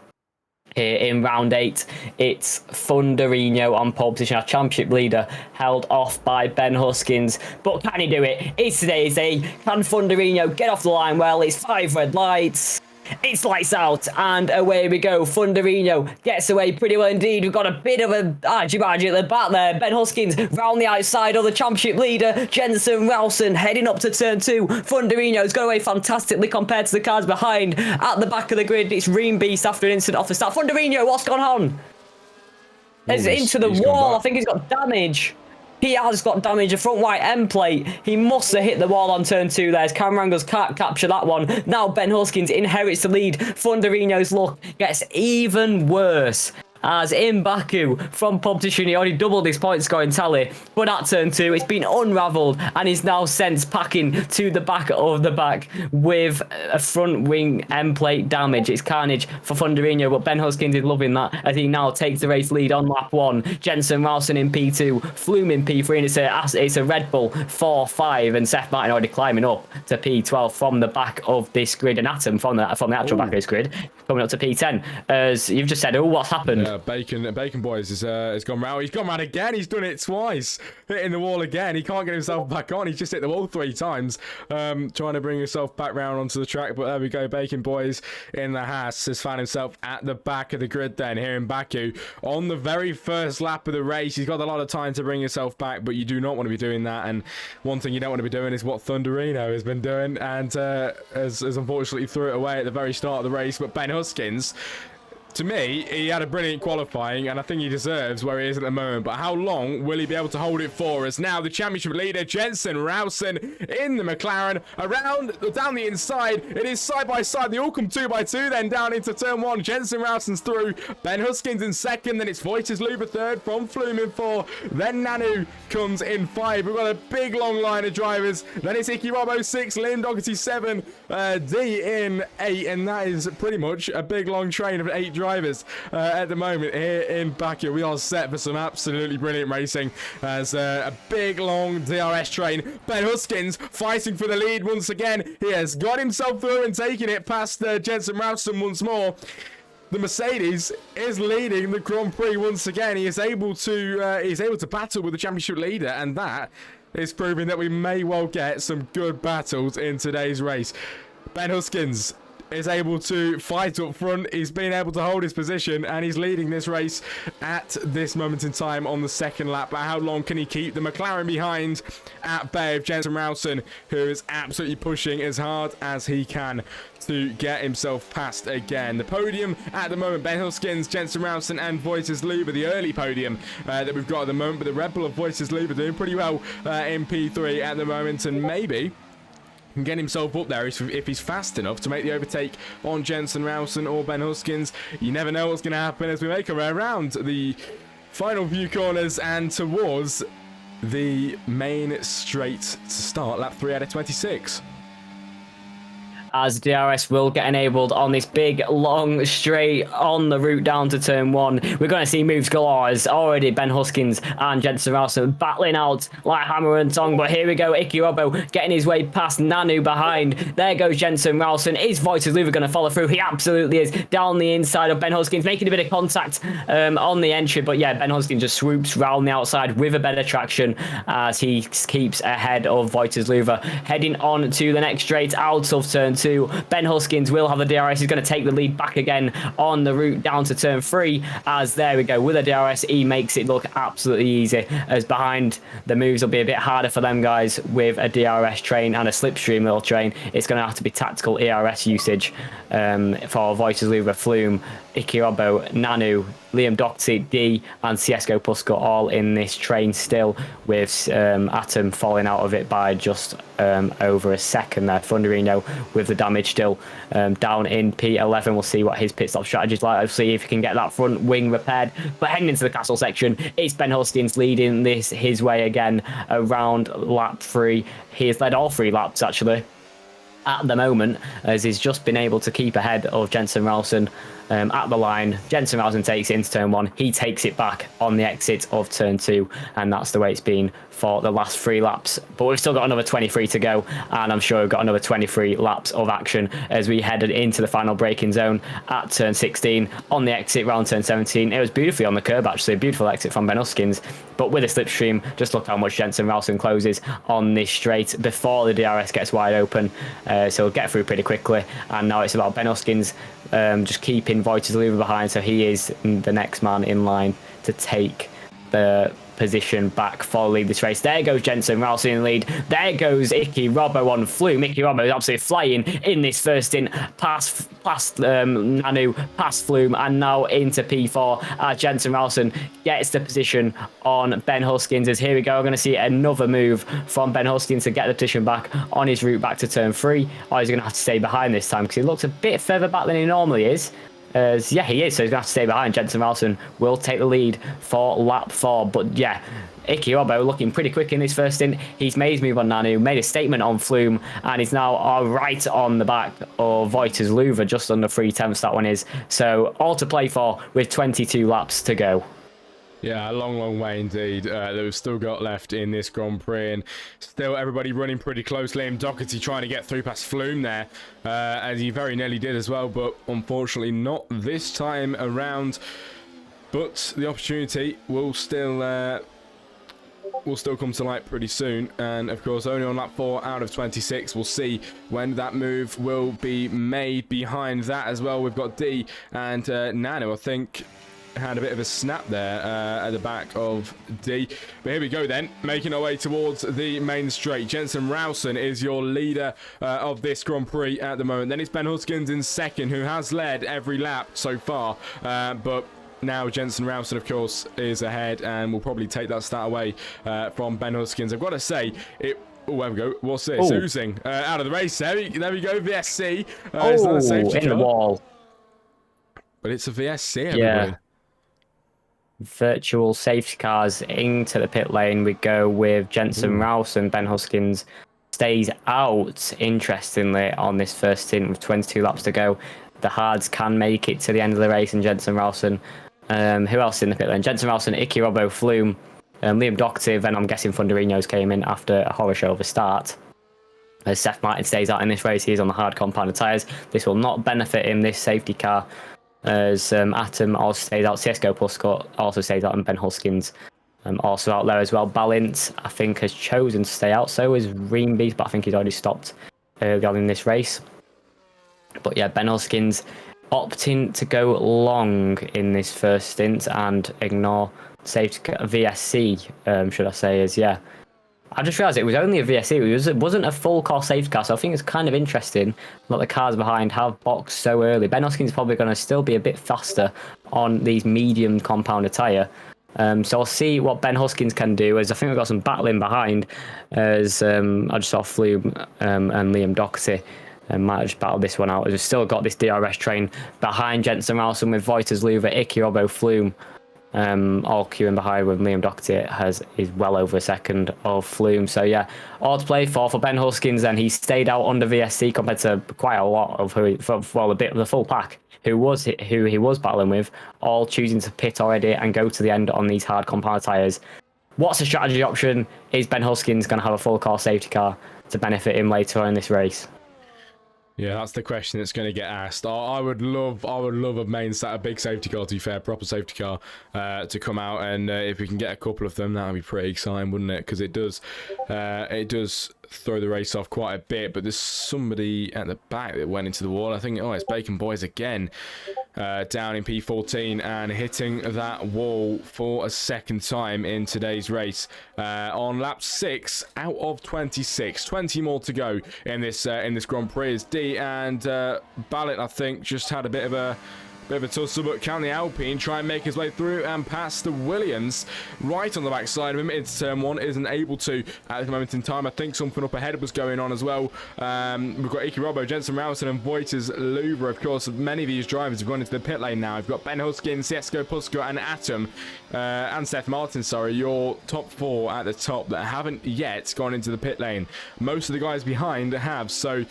Here in round 8, it's Funderino on pole position, our championship leader, held off by Ben Huskins. But can he do it? It's today's day. Can Funderino get off the line? Well, it's 5 red lights. It's lights out, and away we go. Funderino gets away pretty well indeed. We've got a bit of a argy-bargy at the back there. Ben Huskins round the outside of the championship leader, Jensen Ralston, heading up to turn 2. Funderino's got away fantastically compared to the cars behind. At the back of the grid, it's Ream Beast after an incident off the start. Funderino, what's gone on? It's into the wall. I think he's got damage. He has got damage, a front white end plate. He must have hit the wall on turn 2 there. Cameron Rangles can't capture that one. Now Ben Huskins inherits the lead. Funderino's luck gets even worse as in Baku from pole position he already doubled his point scoring tally, but at turn 2 it's been unravelled and he's now sent packing to the back of the back with a front wing end plate damage. It's carnage for Thunderino, but Ben Huskins is loving that as he now takes the race lead on lap 1. Jensen Ralston in P2, Flume in P3, and it's a Red Bull 4-5, and Seth Martin already climbing up to P12 from the back of this grid, and Atom from the actual back of this grid coming up to P10. As you've just said, oh, what's happened? Yeah, Bacon Boys has gone round. He's gone round again. He's done it twice, hitting the wall again. He can't get himself back on. He's just hit the wall 3 times, trying to bring himself back round onto the track. But there we go. Bacon Boys in the Haas has found himself at the back of the grid then here in Baku on the very first lap of the race. He's got a lot of time to bring himself back, but you do not want to be doing that. And one thing you don't want to be doing is what Thunderino has been doing, and has unfortunately threw it away at the very start of the race. But Ben Huskins, to me, he had a brilliant qualifying, and I think he deserves where he is at the moment. But how long will he be able to hold it for us? Now, the championship leader, Jensen Ralston, in the McLaren, down the inside. It is side by side. They all come 2 by 2, then down into turn 1. Jensen Ralston's through. Ben Huskins in second. Then it's Voiters-Luber third, from Flume in 4. Then Nanu comes in 5. We've got a big long line of drivers. Then it's Icky Robbo 6, Liam Doherty 7, D in 8, and that is pretty much a big long train of 8 drivers at the moment here in Baku. We are set for some absolutely brilliant racing as a big long DRS train. Ben Huskins fighting for the lead once again. He has got himself through and taking it past Jensen Ralston once more. The Mercedes is leading the Grand Prix once again. He is able to battle with the championship leader, and that is proving that we may well get some good battles in today's race. Ben Huskins is able to fight up front. He's been able to hold his position, and he's leading this race at this moment in time on the second lap. But how long can he keep the McLaren behind at bay of Jensen Ralston, who is absolutely pushing as hard as he can to get himself past again? The podium at the moment, Ben Huskins, Jensen Ralston and Voiters-Luber, the early podium that we've got at the moment. But the Red Bull of Voiters-Luber doing pretty well in P3 at the moment, and maybe can get himself up there if he's fast enough to make the overtake on Jensen Ralston or Ben Huskins. You never know what's going to happen as we make our way around the final few corners and towards the main straight to start lap 3 out of 26. As DRS will get enabled on this big long straight on the route down to turn 1. We're going to see moves galore as already Ben Huskins and Jensen Ralston battling out like hammer and tong. But here we go, Icky Robbo getting his way past Nanu behind. There goes Jensen Ralston. Is Voiters-Luber going to follow through? He absolutely is. Down the inside of Ben Huskins, making a bit of contact on the entry. But yeah, Ben Huskins just swoops round the outside with a better traction as he keeps ahead of Voiters-Luber. Heading on to the next straight out of turn 2. Ben Huskins will have the DRS. He's going to take the lead back again on the route down to turn 3. As there we go, with a DRS, he makes it look absolutely easy. As behind, the moves will be a bit harder for them guys with a DRS train and a slipstream little train. It's going to have to be tactical ERS usage for Voiters-Luber, Flume, Icky Robbo, Nanu, Liam Doherty, D, and Ciesco Pusco all in this train still, with Atom falling out of it by just over a second there. Thunderino with the damage still down in P11. We'll see what his pit stop strategy is like. I'll see if he can get that front wing repaired. But heading into the castle section, it's Ben Huskins leading this his way again around lap 3. He has led all 3 laps actually at the moment, as he's just been able to keep ahead of Jensen Ralston at the line. Jensen Ralston takes it into turn 1. He takes it back on the exit of turn 2, and that's the way it's been for the last 3 laps. But we've still got another 23 to go, and I'm sure we've got another 23 laps of action as we headed into the final braking zone at turn 16 on the exit round turn 17. It was beautifully on the curb actually, a beautiful exit from Ben Huskins, but with a slipstream, just look how much Jensen Ralston closes on this straight before the DRS gets wide open. So we'll get through pretty quickly, and now it's about Ben Huskins just keeping Voiters-Luber behind, so he is the next man in line to take the position back for lead this race. There goes Jensen Ralston in the lead. There goes Icky Robbo on Flume. Icky Robbo is absolutely flying in this first stint, past Nanu, past Flume, and now into P4. Jensen Ralston gets the position on Ben Huskins. As here we go, we're going to see another move from Ben Huskins to get the position back on his route back to turn 3. Or he's going to have to stay behind this time because he looks a bit further back than he normally is. Yeah, he is. So he's going to have to stay behind. Jensen Ralston will take the lead for lap 4. But yeah, Iki Robbo looking pretty quick in this first stint. He's made his move on Nanu, made a statement on Flume, and he's now right on the back of Voiters Luva, just under 3/10 that one is. So all to play for with 22 laps to go. Yeah, a long way indeed that we've still got left in this Grand Prix, and still everybody running pretty close. Liam Doherty trying to get through past Flume there, as he very nearly did as well, but unfortunately not this time around. But the opportunity will still come to light pretty soon, and of course only on lap 4 out of 26. We'll see when that move will be made. Behind that as well, we've got D and Nano, I think, had a bit of a snap there at the back of D. But here we go then, making our way towards the main straight. Jensen Ralston is your leader of this Grand Prix at the moment. Then it's Ben Huskins in second, who has led every lap so far, but now Jensen Ralston, of course, is ahead and will probably take that start away from Ben Huskins. I've got to say, oh, there we go. What's this? Oozing out of the race. There we go. VSC. It's not a safety in car, the wall. but it's a VSC, everybody. Yeah. Virtual safety cars into the pit lane. We go with Jensen Ralston. Ben Huskins stays out, interestingly, on this first stint with 22 laps to go. The hards can make it to the end of the race, and Jensen Ralston. Who else in the pit lane? Jensen Ralston, Iki Robbo, Flume, Liam Doherty, and I'm guessing Thunderinos came in after a horror show of a start. As Seth Martin stays out in this race, he's on the hard compounded tyres. This will not benefit him, this safety car, as Atom also stays out. CSGO Puscott also stays out, and Ben Huskins also out there as well. Balint, I think, has chosen to stay out. So is Reambeast, but I think he's already stopped early on in this race. But yeah, Ben Huskins opting to go long in this first stint and ignore safety car, VSC, should I say, is, yeah. I just realised it was only a VSC. It wasn't a full core safety car, so I think it's kind of interesting that the cars behind have boxed so early. Ben Huskins is probably going to still be a bit faster on these medium compounded tyre. So I'll see what Ben Huskins can do, as I think we've got some battling behind, as I just saw Flume and Liam Doherty might have just battled this one out. We've still got this DRS train behind Jensen Ralston with Voiters Luva, Iki Robbo, Flume, all queuing behind with Liam Doherty is well over a second of Flume. So yeah, all to play for Ben Huskins, and he stayed out under VSC compared to quite a lot of a bit of the full pack who he was battling with, all choosing to pit already and go to the end on these hard compound tyres. What's the strategy option? Is Ben Huskins going to have a full core safety car to benefit him later on in this race? Yeah, that's the question that's going to get asked. I would love a big safety car, to be fair, proper safety car, to come out, and if we can get a couple of them, that would be pretty exciting, wouldn't it? Because it does throw the race off quite a bit. But there's somebody at the back that went into the wall. I think, it's Bacon Boys again, down in P14 and hitting that wall for a second time in today's race. On lap 6 out of 26, 20 more to go in this Grand Prix. Is D and Ballant, I think, just had a bit of a tussle, but can the Alpine try and make his way through and pass the Williams right on the backside of him into turn 1? Isn't able to at this moment in time. I think something up ahead was going on as well. We've got Iki Robbo, Jensen Ralston and Voiters Luva. Of course, many of these drivers have gone into the pit lane now. We've got Ben Huskins, CSGO Puscott and Atom, and Seth Martin, your top 4 at the top that haven't yet gone into the pit lane. Most of the guys behind have, so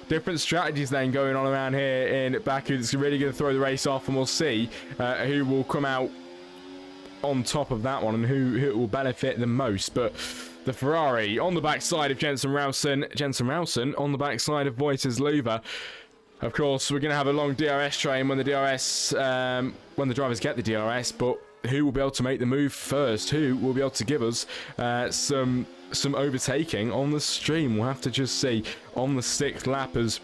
different strategies then going on around here in Baku. That's really going to throw the race off, and we'll see who will come out on top of that one and who will benefit the most. But the Ferrari on the backside of Jensen Ralston on the backside of Voiters Luva. Of course, we're going to have a long DRS train when the drivers get the DRS, but who will be able to make the move first? Who will be able to give us some overtaking on the stream? We'll have to just see on the 6th lap, as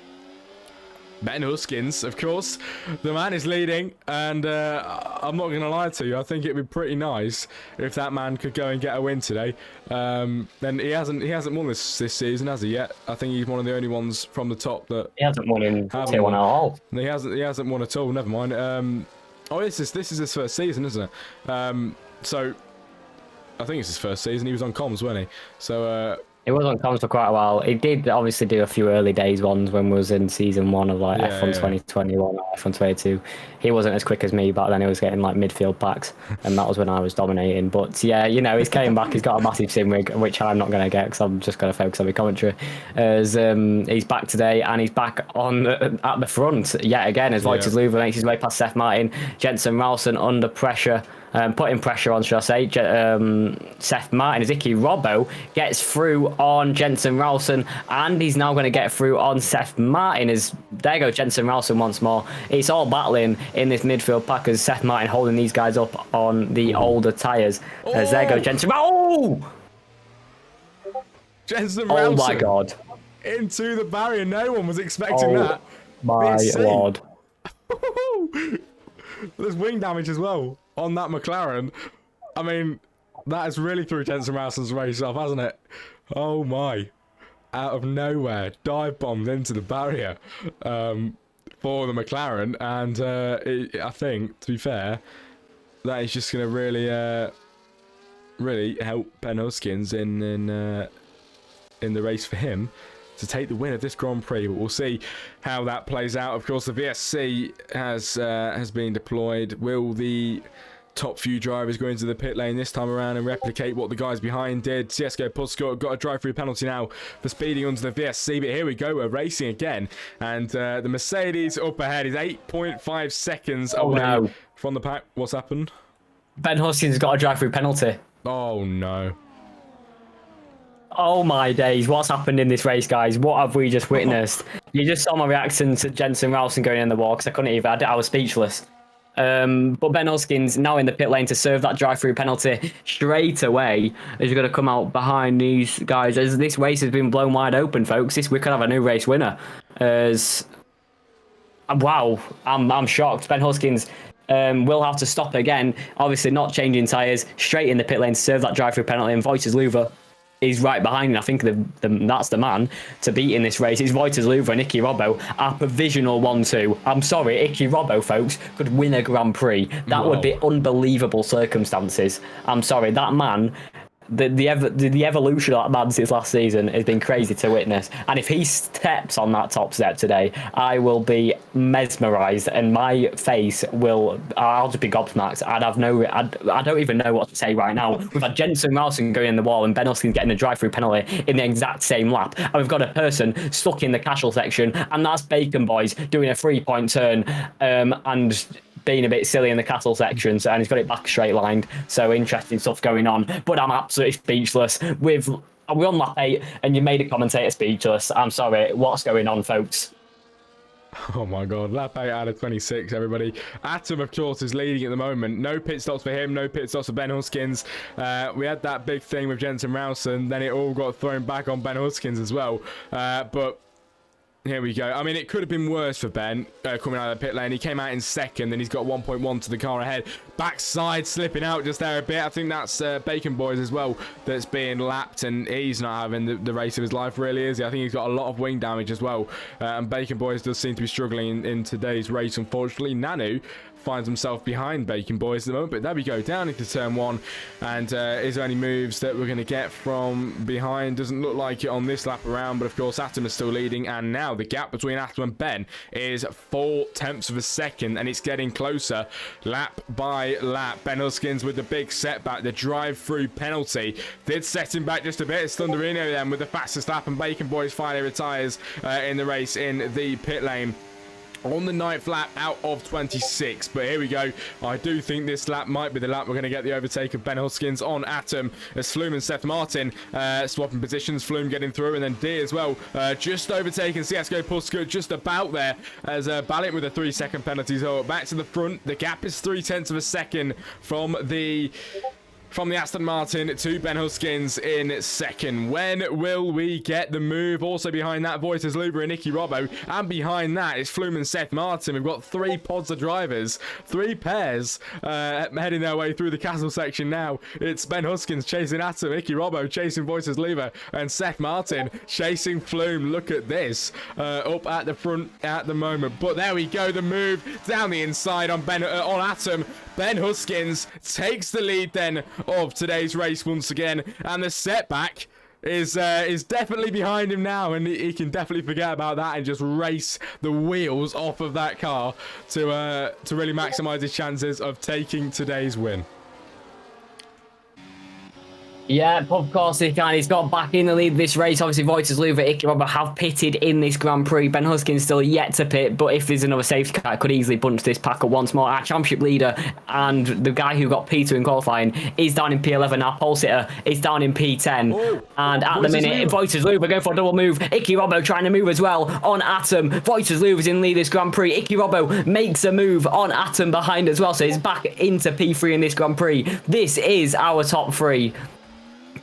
Ben Huskins, of course, the man is leading, and I'm not going to lie to you, I think it'd be pretty nice if that man could go and get a win today. Then he hasn't won this season, has he yet? I think he's one of the only ones from the top that he hasn't won in Tier 1 at all. He hasn't won at all. Never mind. This is his first season, isn't it? So I think it's his first season. He was on comms, wasn't he? So It was on comms for quite a while. He did obviously do a few early days ones when we was in season 1 of like Yeah, F1 yeah. 2021 or F1 22. He wasn't as quick as me back then. He was getting like midfield packs, and that was when I was dominating. But yeah, you know, he's came back. He's got a massive sim rig, which I'm not going to get because I'm just going to focus on the commentary. As he's back today, and he's back on at the front yet again as Wojciech Luwa makes his way past Seth Martin, Jensen Ralston under pressure. Putting pressure on, should I say, Seth Martin as Icky Robbo gets through on Jensen Ralston, and he's now going to get through on Seth Martin as there goes Jensen Ralston once more. It's all battling in this midfield pack as Seth Martin holding these guys up on the older tyres. As there goes Jensen. Oh! Jensen Ralston. Oh my god. Into the barrier. No one was expecting that. My lord. There's wing damage as well on that McLaren. I mean, that has really threw Jensen Ralston's race off, hasn't it? Oh my. Out of nowhere, dive bombed into the barrier for the McLaren. And I think, to be fair, that is just going to really help Ben Huskins in the race for him to take the win of this Grand Prix. But we'll see how that plays out. Of course, the VSC has been deployed. Will the top few drivers go into the pit lane this time around and replicate what the guys behind did? CSGO Puscott got a drive-through penalty now for speeding onto the VSC, but here we go, we're racing again, and the Mercedes up ahead is 8.5 seconds away from the pack. What's happened? Ben Huskins got a drive-through penalty. Oh no. Oh my days, what's happened in this race, guys? What have we just witnessed? You just saw my reaction to Jensen Ralston going in the wall because I couldn't even, I was speechless. But Ben Huskins now in the pit lane to serve that drive-through penalty straight away as you're going to come out behind these guys. As this race has been blown wide open, folks, we could have a new race winner. Wow, I'm shocked. Ben Huskins will have to stop again. Obviously not changing tyres, straight in the pit lane to serve that drive-through penalty, and Wojciech Luwa is right behind, and I think that's the man to beat in this race. It's Wojciech Luwa and Icky Robbo, our provisional 1-2. I'm sorry, Icky Robbo, folks, could win a Grand Prix. That would be unbelievable circumstances. I'm sorry, that man, the evolution of that man since last season has been crazy to witness. And if he steps on that top step today, I will be mesmerised, and my face I'll just be gobsmacked. I don't even know what to say right now. We've had Jensen Ralston going in the wall and Ben Huskins getting a drive-through penalty in the exact same lap, and we've got a person stuck in the casual section, and that's Bacon Boys doing a 3-point turn and being a bit silly in the castle sections, and he's got it back straight lined. So interesting stuff going on, but I'm absolutely speechless. We're on lap 8 and you made a commentator speechless. I'm sorry, what's going on, folks? Oh my god, lap 8 out of 26, everybody. Atom, of course, is leading at the moment. No pit stops for him, no pit stops for Ben Huskins. We had that big thing with Jensen Ralston, then it all got thrown back on Ben Huskins as well. But here we go. I mean, it could have been worse for Ben coming out of the pit lane. He came out in second, and he's got 1.1 to the car ahead. Backside slipping out just there a bit. I think that's Bacon Boys as well that's being lapped, and he's not having the race of his life, really, is he? I think he's got a lot of wing damage as well. And Bacon Boys does seem to be struggling in today's race, unfortunately. Nanu finds himself behind Bacon Boys at the moment, but there we go, down into turn 1, and is there any moves that we're going to get from behind? Doesn't look like it on this lap around, but of course Atom is still leading, and now the gap between Atom and Ben is 0.4 of a second, and it's getting closer lap by lap. Ben Huskins with the big setback, the drive-through penalty did set him back just a bit. It's Thunderino then with the fastest lap, and Bacon Boys finally retires in the race in the pit lane on the 9th lap out of 26. But here we go. I do think this lap might be the lap we're going to get the overtake of Ben Huskins on Atom, as Flume and Seth Martin swapping positions. Flume getting through, and then D as well just overtaking CSGO Puscott just about there, as Balint with a 3-second penalty. So back to the front. The gap is 0.3 of a second from the Aston Martin to Ben Huskins in second. When will we get the move? Also behind that, Wojciech Luwa and Icky Robbo. And behind that is Flume and Seth Martin. We've got 3 pods of drivers, 3 pairs heading their way through the castle section now. It's Ben Huskins chasing Atom, Icky Robbo chasing Wojciech Luwa, and Seth Martin chasing Flume. Look at this, up at the front at the moment. But there we go, the move down the inside on Atom. Ben Huskins takes the lead then of today's race once again, and the setback is definitely behind him now, and he can definitely forget about that and just race the wheels off of that car to really maximise his chances of taking today's win. Yeah, of course he can. He's got back in the lead this race. Obviously, Wojciech Icky Robbo have pitted in this Grand Prix. Ben Huskin's still yet to pit, but if there's another safety car, it could easily bunch this pack up once more. Our championship leader and the guy who got P2 in qualifying is down in P11. Our pole sitter is down in P10. Oh, and at the minute, Wojciech Luber going for a double move. Icky Robbo trying to move as well on Atom. Wojciech Luber's in lead this Grand Prix. Icky Robbo makes a move on Atom behind as well, so he's back into P3 in this Grand Prix. This is our top three.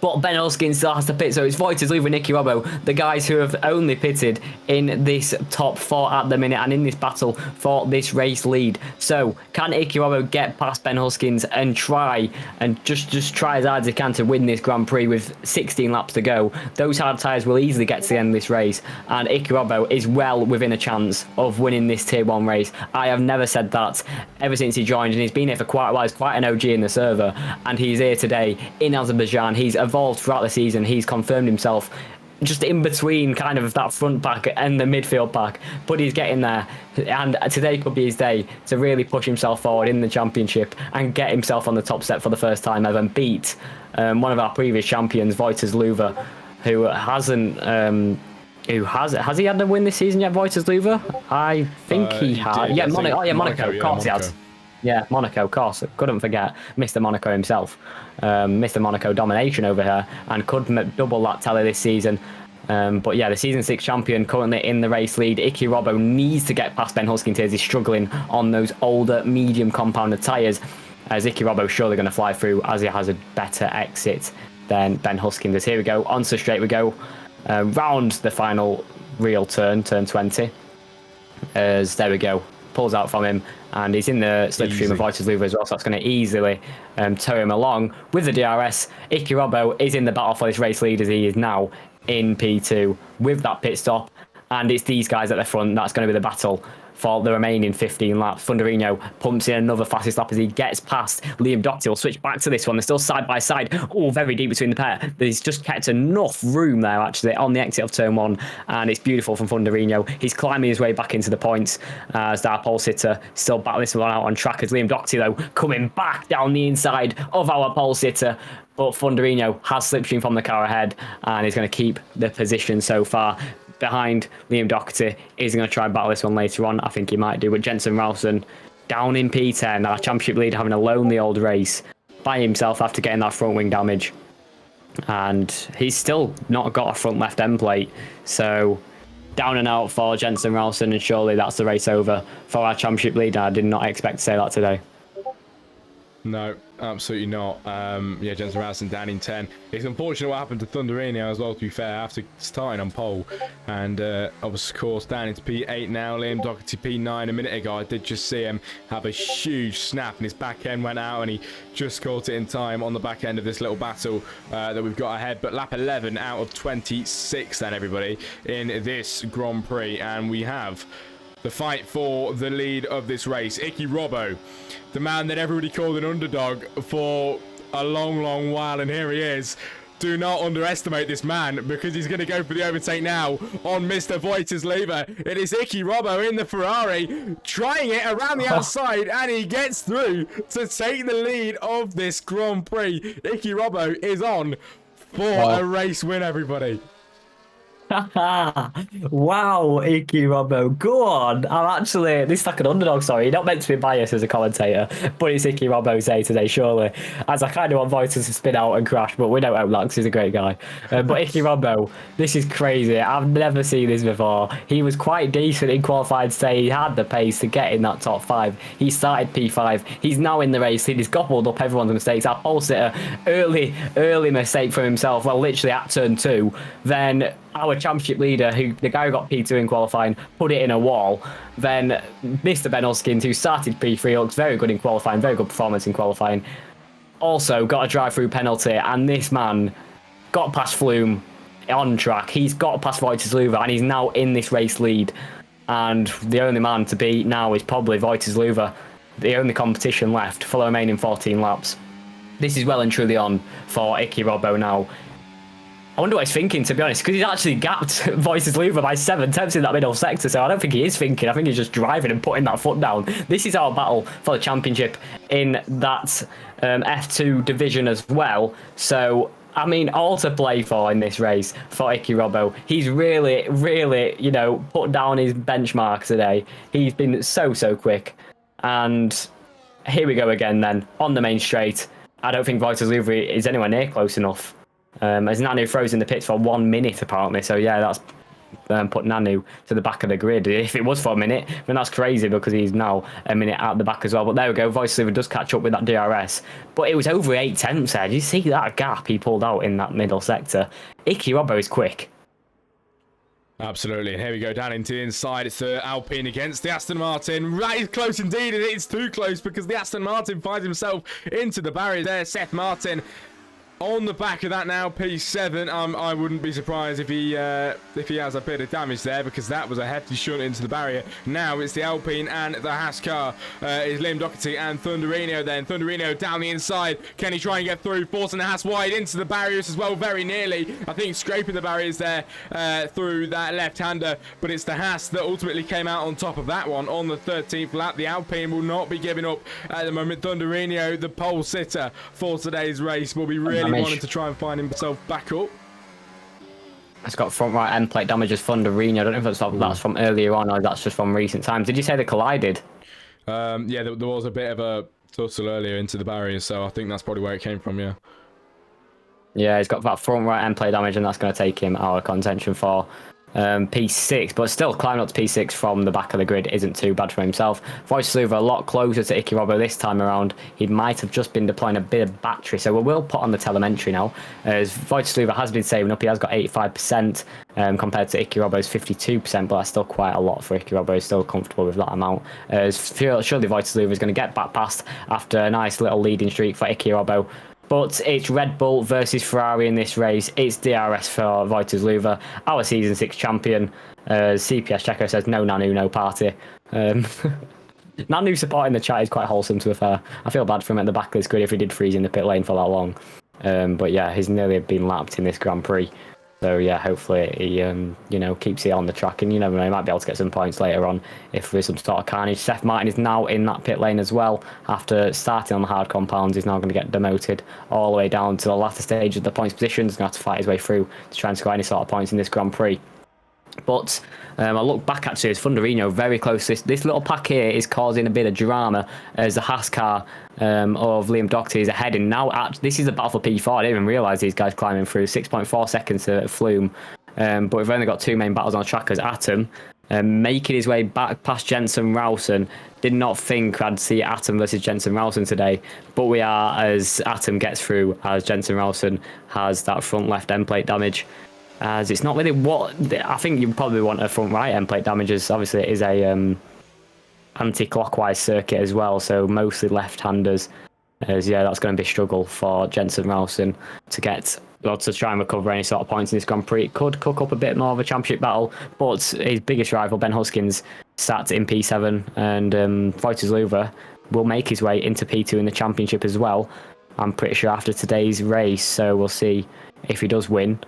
But Ben Huskin still has to pit, so it's Wojciech Luber and Icky Robbo, the guys who have only pitted in this top four at the minute and in this battle for this race lead. So can Icky Robbo get past Ben Huskins and try and just try as hard as he can to win this Grand Prix with 16 laps to go? Those hard tyres will easily get to the end of this race, and Icky Robbo is well within a chance of winning this Tier 1 race. I have never said that ever since he joined, and he's been here for quite a while. He's quite an OG in the server, and he's here today in Azerbaijan. He's evolved throughout the season. He's confirmed himself just in between kind of that front pack and the midfield pack, but he's getting there, and today could be his day to really push himself forward in the championship and get himself on the top step for the first time ever and beat one of our previous champions, Wojciech Luber, who hasn't has he had a win this season yet, Wojciech Luber? I think he had. Yeah, Monaco. Of course he has. Yeah, Monaco, of course. Couldn't forget Mr. Monaco himself. Mr. Monaco domination over here, and could double that tally this season. But yeah, the Season 6 champion currently in the race lead. Icky Robbo needs to get past Ben Huskin as he's struggling on those older medium compounded tyres. As Icky Robbo's surely going to fly through as he has a better exit than Ben Huskin does. Here we go, onto straight we go. Round the final real turn 20. As there we go, pulls out from him, and he's in the slipstream of Wojciech Luber as well, so that's going to easily tow him along with the DRS. Icky Robbo is in the battle for this race lead as he is now in P2 with that pit stop, and it's these guys at the front that's going to be the battle for the remaining 15 laps. Thunderino pumps in another fastest lap as he gets past Liam Doherty. Will switch back to this one. They're still side by side. Oh, very deep between the pair. He's just kept enough room there, actually, on the exit of turn 1. And it's beautiful from Thunderino. He's climbing his way back into the points as our pole sitter still battling this one out on track. As Liam Doherty, though, coming back down the inside of our pole sitter. But Thunderino has slipstream from the car ahead, and he's going to keep the position so far behind Liam Doherty. Is he going to try and battle this one later on? I think he might do. But Jensen Ralston down in P10, our championship leader, having a lonely old race by himself after getting that front wing damage. And he's still not got a front left end plate. So down and out for Jensen Ralston, and surely that's the race over for our championship leader. I did not expect to say that today. No, absolutely not. Yeah, Jensen Ralston down in 10. It's unfortunate what happened to Thunderino as well, to be fair, after starting on pole. And, of course, down into P8 now. Liam Doherty P9 a minute ago. I did just see him have a huge snap, and his back end went out, and he just caught it in time on the back end of this little battle that we've got ahead. But lap 11 out of 26 then, everybody, in this Grand Prix. And we have the fight for the lead of this race. Icky Robbo, the man that everybody called an underdog for a long, long while, and here he is. Do not underestimate this man, because he's going to go for the overtake now on Mr. Wojciech Luber. It is Icky Robbo in the Ferrari, trying it around the outside, and he gets through to take the lead of this Grand Prix. Icky Robbo is on for a race win, everybody. Wow, Icky Robbo, go on. I'm actually, this is like an underdog, sorry. You're not meant to be biased as a commentator, but it's Icky Robbo's day today, surely. As I kind of want Voices to spin out and crash, but we don't hope that because he's a great guy. But Icky Robbo, this is crazy. I've never seen this before. He was quite decent in qualified today. He had the pace to get in that top 5. He started P5. He's now in the race. He's gobbled up everyone's mistakes. Our pole sitter, early mistake from himself, well, literally at turn 2. Then our championship leader, the guy who got P2 in qualifying, put it in a wall. Then Mr. Ben Huskins, who started P3, looks very good in qualifying, very good performance in qualifying, also got a drive-through penalty, and this man got past Flume on track. He's got past Wojciech Luber, and he's now in this race lead. And the only man to beat now is probably Wojciech Luber, the only competition left for the remaining 14 laps. This is well and truly on for Icky Robbo now. I wonder what he's thinking, to be honest, because he's actually gapped Voices Luva by 7 tenths in that middle sector, so I don't think he is thinking. I think he's just driving and putting that foot down. This is our battle for the championship in that F2 division as well. So, I mean, all to play for in this race for Iki Robbo. He's really, really, you know, put down his benchmark today. He's been so quick. And here we go again then, on the main straight. I don't think Voices Luva is anywhere near close enough. As Nanu throws in the pits for 1 minute apparently, so yeah, that's put Nanu to the back of the grid. If it was for a minute, then that's crazy because he's now a minute out the back as well. But there we go, Voice Silver does catch up with that DRS, but it was over 8 tenths there. Did you see that gap he pulled out in that middle sector? Iki Robbo is quick. Absolutely, and here we go down into the inside. It's the Alpine against the Aston Martin. That is close indeed, and it's too close because the Aston Martin finds himself into the barrier there. Seth Martin on the back of that now, P7. I wouldn't be surprised if he has a bit of damage there, because that was a hefty shunt into the barrier. Now it's the Alpine and the Haas car. Is Liam Doherty and Thunderino then. Thunderino down the inside. Can he try and get through? Forcing the Haas wide into the barriers as well, very nearly. I think scraping the barriers there through that left-hander, but it's the Haas that ultimately came out on top of that one on the 13th lap. The Alpine will not be giving up at the moment. Thunderino, the pole sitter for today's race, will be really wanting to try and find himself back up. It's got front right end plate damage as Thunderino. I don't know if that's from earlier on or that's just from recent times. Did you say they collided? Yeah, there was a bit of a tussle earlier into the barrier, so I think that's probably where it came from, yeah. Yeah, he's got that front right end plate damage, and that's going to take him out of contention for P6, but still climbing up to P6 from the back of the grid isn't too bad for himself. Voice Luva a lot closer to Iki Robbo this time around. He might have just been deploying a bit of battery, so we will put on the telemetry now. As Voice Luva has been saving up, he has got 85% compared to Iki Robbo's 52%, but that's still quite a lot for Iki Robbo. He's still comfortable with that amount. As surely Voice Luva is going to get back past after a nice little leading streak for Iki Robbo. But it's Red Bull versus Ferrari in this race. It's DRS for Voices Luva, our Season 6 champion. CPS Checo says, no Nanu, no party. Nanu supporting the chat is quite wholesome, to be fair. I feel bad for him at the back of this grid if he did freeze in the pit lane for that long. But yeah, he's nearly been lapped in this Grand Prix. So yeah, hopefully he keeps it on the track, and you never know, he might be able to get some points later on if there's some sort of carnage. Seth Martin is now in that pit lane as well. After starting on the hard compounds, he's now going to get demoted all the way down to the latter stage of the points position. He's going to have to fight his way through to try and score any sort of points in this Grand Prix. But I look back actually as Thunderino very close. This little pack here is causing a bit of drama as the Haas car of Liam Doherty is ahead. And now this is a battle for P4. I didn't even realise these guys climbing through 6.4 seconds to Flume. But we've only got 2 main battles on the track as Atom making his way back past Jensen Rowson. Did not think I'd see Atom versus Jensen Rowson today, but we are, as Atom gets through, as Jensen Rowson has that front left end plate damage. As it's not really what I think you probably want a front right end plate damage, as obviously it is a anti-clockwise circuit as well, so mostly left-handers. As yeah, that's going to be a struggle for Jensen Rowson to get to try and recover any sort of points in this Grand Prix. It could cook up a bit more of a championship battle, but his biggest rival Ben Huskins sat in P7, and Voices Luva will make his way into P2 in the championship as well. I'm pretty sure after today's race, so we'll see if he does win.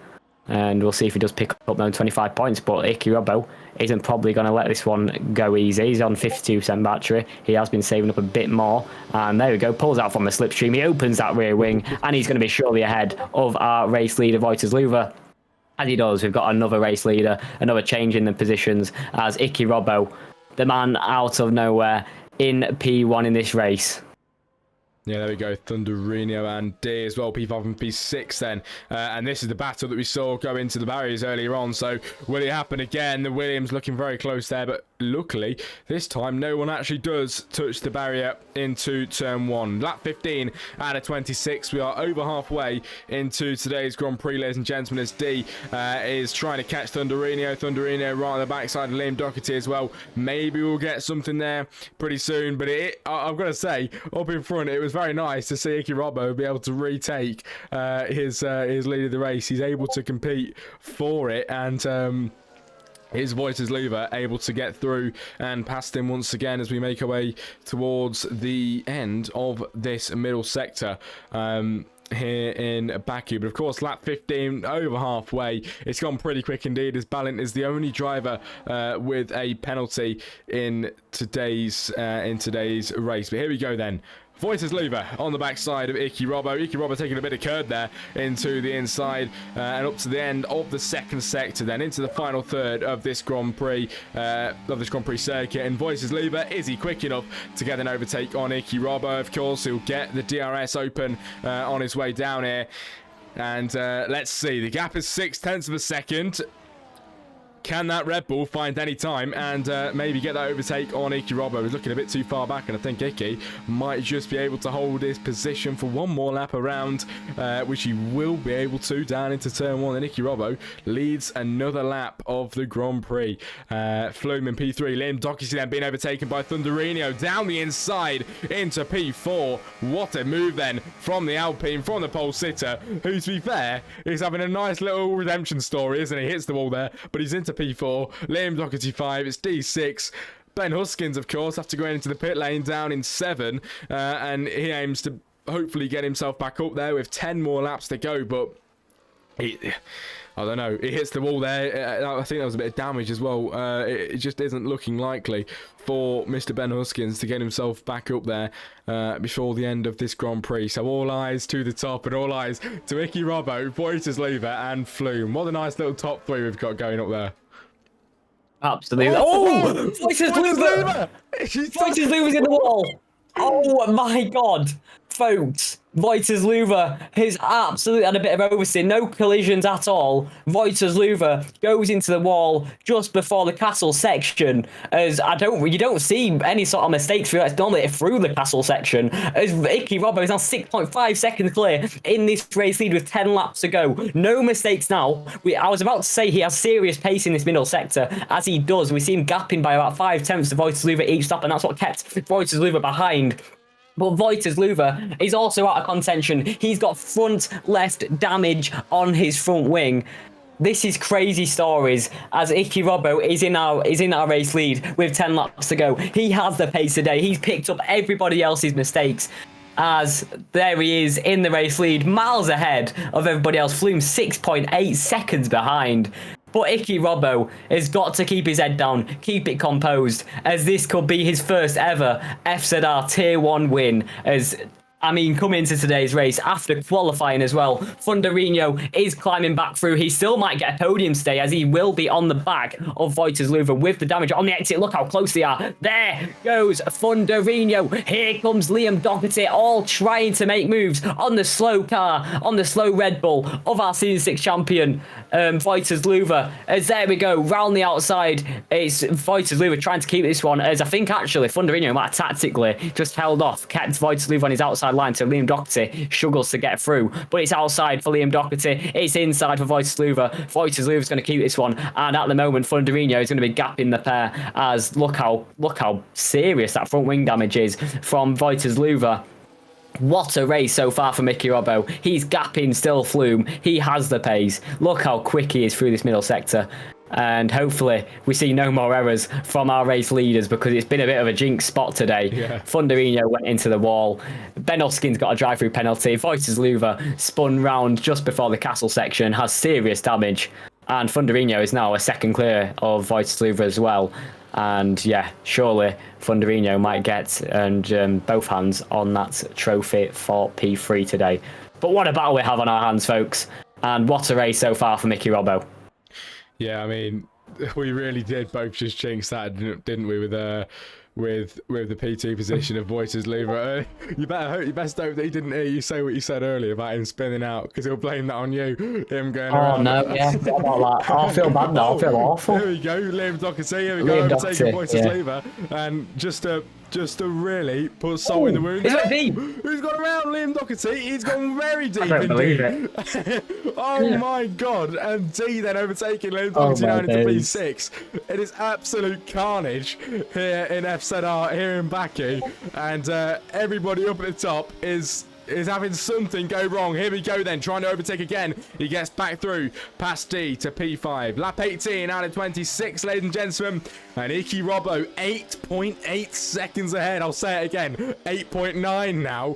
And we'll see if he does pick up those 25 points. But Iki Robbo isn't probably going to let this one go easy. He's on 52% battery. He has been saving up a bit more. And there we go. Pulls out from the slipstream. He opens that rear wing. And he's going to be surely ahead of our race leader, Voices Luva. As he does, we've got another race leader. Another change in the positions as Iki Robbo, the man out of nowhere, in P1 in this race. Yeah, there we go. Thunderino and D as well. P5 and P6 then. And this is the battle that we saw go into the barriers earlier on. So will it happen again? The Williams looking very close there, but luckily this time no one actually does touch the barrier into turn 1. Lap 15 out of 26. We are over halfway into today's Grand Prix, ladies and gentlemen, as D is trying to catch Thunderino. Thunderino right on the backside of Liam Doherty as well. Maybe we'll get something there pretty soon, but I've got to say, up in front, it was very nice to see Iki Robbo be able to retake his lead of the race. He's able to compete for it, and his Voices Luva able to get through and past him once again as we make our way towards the end of this middle sector. here in Baku. But of course, lap 15, over halfway. It's gone pretty quick indeed, as Balint is the only driver with a penalty in today's race. But here we go then. Voices Lever on the backside of Iki Robbo. Iki Robbo taking a bit of curd there into the inside and up to the end of the second sector, then into the final third of this Grand Prix circuit. And Voices Lever, is he quick enough to get an overtake on Iki Robbo? Of course, he'll get the DRS open on his way down here. And let's see, the gap is 0.6 of a second. Can that Red Bull find any time and maybe get that overtake on Iki Robbo? He's looking a bit too far back, and I think Iki might just be able to hold his position for one more lap around, which he will be able to down into turn 1. And Iki Robbo leads another lap of the Grand Prix. Flume in P3, Liam Doherty then being overtaken by Thunderino down the inside into P4. What a move then from the Alpine, from the pole sitter, who, to be fair, is having a nice little redemption story, isn't he? Hits the wall there, but he's into P4, Liam Doherty 5, it's D6. Ben Huskins, of course, after going into the pit lane, down in 7, and he aims to hopefully get himself back up there with 10 more laps to go, but I don't know, he hits the wall there. I think that was a bit of damage as well. It just isn't looking likely for Mr. Ben Huskins to get himself back up there before the end of this Grand Prix. So all eyes to the top and all eyes to Iki Robbo, Voices Lever and Flume. What a nice little top 3 we've got going up there. Absolutely. Oh! Voices Lever! Voices Lever's in the wall! Oh my god! Folks, Voices Lever has absolutely had a bit of oversteer. No collisions at all. Voices Lever goes into the wall just before the castle section. As you don't see any sort of mistakes through that. It's normally through the castle section. As Iki Robbo is now 6.5 seconds clear in this race lead with 10 laps to go. No mistakes now. I was about to say he has serious pace in this middle sector, as he does. We see him gapping by about 5/10 to Voices Lever each lap, and that's what kept Voices Lever behind. But Voices Lever is also out of contention. He's got front left damage on his front wing. This is crazy stories, as Iki Robbo is in our race lead with 10 laps to go. He has the pace today. He's picked up everybody else's mistakes, as there he is in the race lead, miles ahead of everybody else. Flume 6.8 seconds behind. But Iki Robbo has got to keep his head down, keep it composed, as this could be his first ever FZR Tier 1 win. Coming into today's race after qualifying as well, Thunderino is climbing back through. He still might get a podium stay, as he will be on the back of Voices Lever with the damage on the exit. Look how close they are. There goes Thunderino. Here comes Liam Doherty, all trying to make moves on the slow car, on the slow Red Bull of our Season 6 champion, Voices Lever. As there we go, round the outside, it's Voices Lever trying to keep this one, as I think actually Thunderino might have tactically just held off, kept Voices Lever on his outside line, so Liam Doherty struggles to get through. But it's outside for Liam Doherty, it's inside for Voices Lever. Voices Lever's going to keep this one, and at the moment Thunderino is going to be gapping the pair, as look how serious that front wing damage is from Voices Lever. What a race so far for Iki Robbo. He's gapping still Flume. He has the pace. Look how quick he is through this middle sector. And hopefully we see no more errors from our race leaders, because it's been a bit of a jinx spot today. Yeah. Thunderino went into the wall. Ben Hoskin's got a drive-through penalty. Voices Lever spun round just before the castle section, has serious damage. And Thunderino is now a second clear of Voices Lever as well. And yeah, surely Thunderino might get both hands on that trophy for P3 today. But what a battle we have on our hands, folks. And what a race so far for Iki Robbo. Yeah, I mean, we really did both just jinx that, didn't we, with the P2 position of Voices Lever. You best hope that he didn't hear you say what you said earlier about him spinning out, because he'll blame that on you. Him going around. Oh no, yeah, about that. I feel bad now. I feel awful. Here we go, Liam Doherty. Here we go, overtaking Voices Lever, and just to really put salt in the wound. Who's gone around Liam Doherty? He's gone very deep. I don't believe it. Oh my god! And D then overtaking Liam Doherty down into P6. It is absolute carnage here in FZR, here in Baku, and everybody up at the top is having something go wrong. Here we go then, trying to overtake again. He gets back through past D to P5. Lap 18 out of 26, ladies and gentlemen. And Iki Robbo 8.8 seconds ahead. I'll say it again, 8.9 now.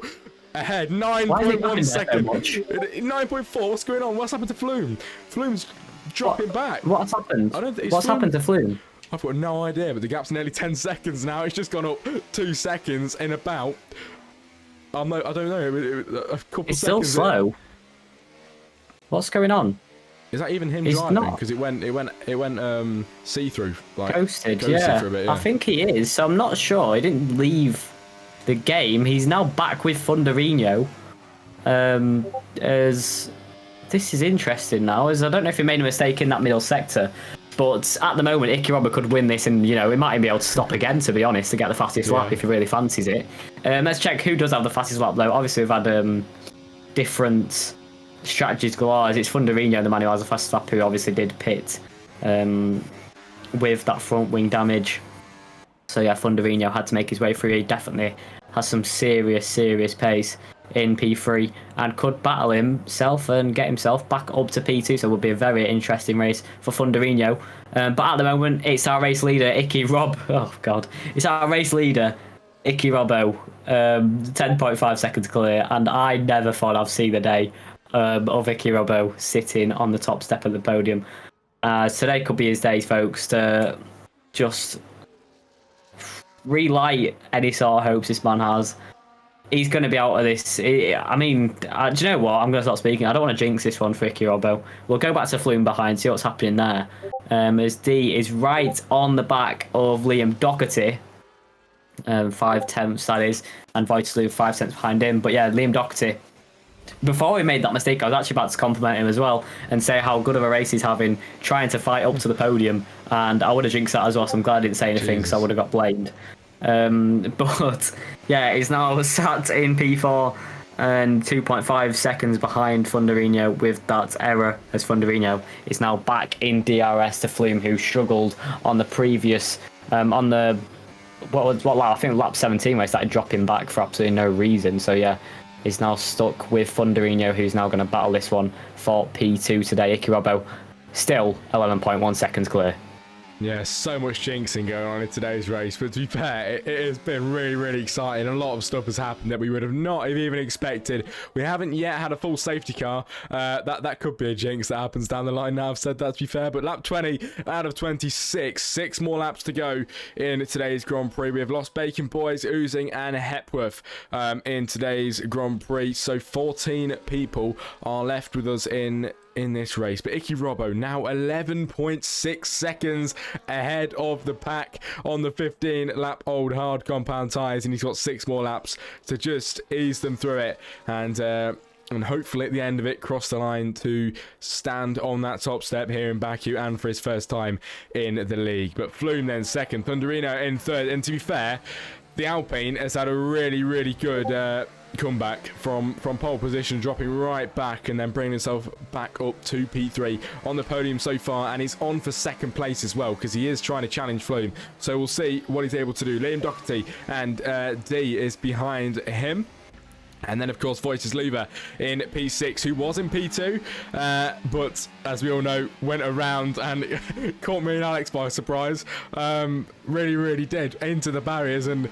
ahead. Why is it 9.1 going there so seconds. much? 9.4. What's going on? What's happened to Flume? Flume's dropping back. What's happened? I don't think What's happened to Flume? I've got no idea, but the gap's nearly 10 seconds now. It's just gone up 2 seconds in about. I don't know. A couple It's still seconds. slow. What's going on? Is that even him He's driving? not. Because it went see-through. Like, Ghosted, ghosted yeah. for a bit, yeah. I think he is, so I'm not sure. He didn't leave the game. He's now back with Thunderino. As this is interesting now, as I don't know if he made a mistake in that middle sector, but at the moment, Ikiroba could win this, and he might even be able to stop again, to be honest, to get the fastest lap if he really fancies it. Let's check who does have the fastest lap, though. Obviously, we've had different strategies galore. It's Thunderino, the man who has the fastest lap, who obviously did pit with that front wing damage. So yeah, Thunderino had to make his way through. He definitely has some serious pace in P3 and could battle himself and get himself back up to P2. So it would be a very interesting race for Thunderino. But at the moment, it's our race leader, Oh God, it's our race leader, Ikirobo. 10.5 seconds clear, and I never thought I'd see the day of Ikirobo sitting on the top step of the podium. Today could be his day, folks, to just relight any sort of hopes this man has. He's going to be out of this. I mean, do you know what? I'm going to stop speaking. I don't want to jinx this one for Ikirobo. We'll go back to Flume behind, see what's happening there. As D is right on the back of Liam Doherty. 5/10 that is, and Voitloo 5 cents behind him. But yeah, Liam Doherty. Before we made that mistake, I was actually about to compliment him as well and say how good of a race he's having, trying to fight up to the podium. And I would have jinxed that as well, so I'm glad I didn't say anything because I would have got blamed. But yeah, he's now sat in P4 and 2.5 seconds behind Thunderino with that error, as Thunderino is now back in DRS to Flume, who struggled on the previous on the what lap? I think lap 17 where he started dropping back for absolutely no reason. So yeah, he's now stuck with Thunderino, who's now going to battle this one for P2 today. Ikirobo still 11.1 seconds clear. Yeah, so much jinxing going on in today's race, but to be fair, it has been really exciting. A lot of stuff has happened that we would have not even expected. We haven't yet had a full safety car. That could be a jinx that happens down the line now, I've said that, to be fair. But lap 20 out of 26, 6 more laps to go in today's Grand Prix. We have lost Bacon Boys, Oozing and Hepworth in today's Grand Prix. So 14 people are left with us in this race. But Ikirobo now 11.6 seconds ahead of the pack on the 15-lap old hard compound tyres, and he's got 6 more laps to just ease them through it, and hopefully at the end of it cross the line to stand on that top step here in Baku and for his first time in the league. But Flume then second, Thunderino in third, and to be fair, the Alpine has had a really good comeback from pole position, dropping right back and then bringing himself back up to P3 on the podium so far, and he's on for second place as well because he is trying to challenge Flume. So we'll see what he's able to do. Liam Doherty and D is behind him. And then, of course, Voices Lever in P6, who was in P2, but as we all know, went around and caught me and Alex by surprise. Really did into the barriers, and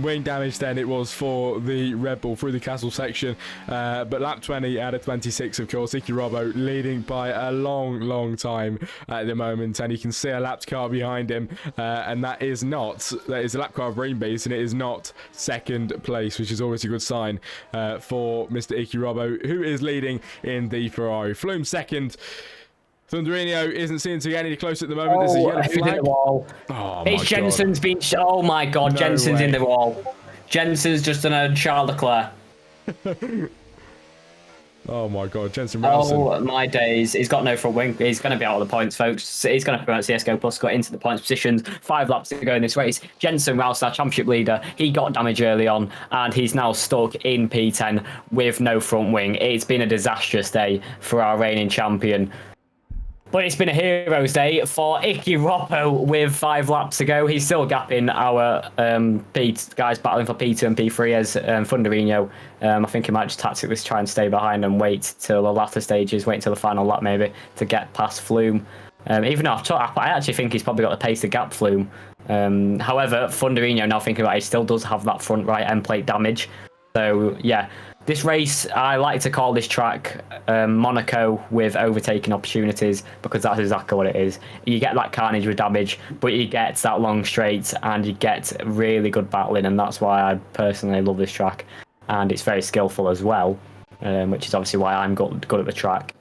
wing damage then it was for the Red Bull through the castle section. But lap 20 out of 26, of course, Ikirobo leading by a long time at the moment, and you can see a lapped car behind him, and that is a lap car of Green Beast, and it is not second place, which is always a good sign for Mr. Ikirobo, who is leading in the Ferrari. Flume second. Thunderino isn't seen to get any closer at the moment. There's a yellow flag. Oh, it's Jensen's been. Oh my God, no Jensen's way. In the wall. Jensen's just done a Charles Leclerc. Oh my God, Jensen Ralston. Oh my days. He's got no front wing. He's going to be out of the points, folks. He's going to promote CSGO Plus, got into the points positions. 5 laps to go in this race. Jensen Ralston, our championship leader, he got damage early on, and he's now stuck in P10 with no front wing. It's been a disastrous day for our reigning champion. But it's been a hero's day for Ikirobo with 5 laps to go. He's still gapping our guys battling for P2 and P3 as Thunderino. I think he might just tactically try and stay behind and wait till the latter stages, wait until the final lap maybe to get past Flume. Even though I actually think he's probably got the pace to gap Flume. However, Thunderino, now thinking about it, he still does have that front right end plate damage. So yeah, this race, I like to call this track Monaco with overtaking opportunities, because that's exactly what it is. You get that carnage with damage, but you get that long straight and you get really good battling, and that's why I personally love this track. And it's very skillful as well, which is obviously why I'm good at the track.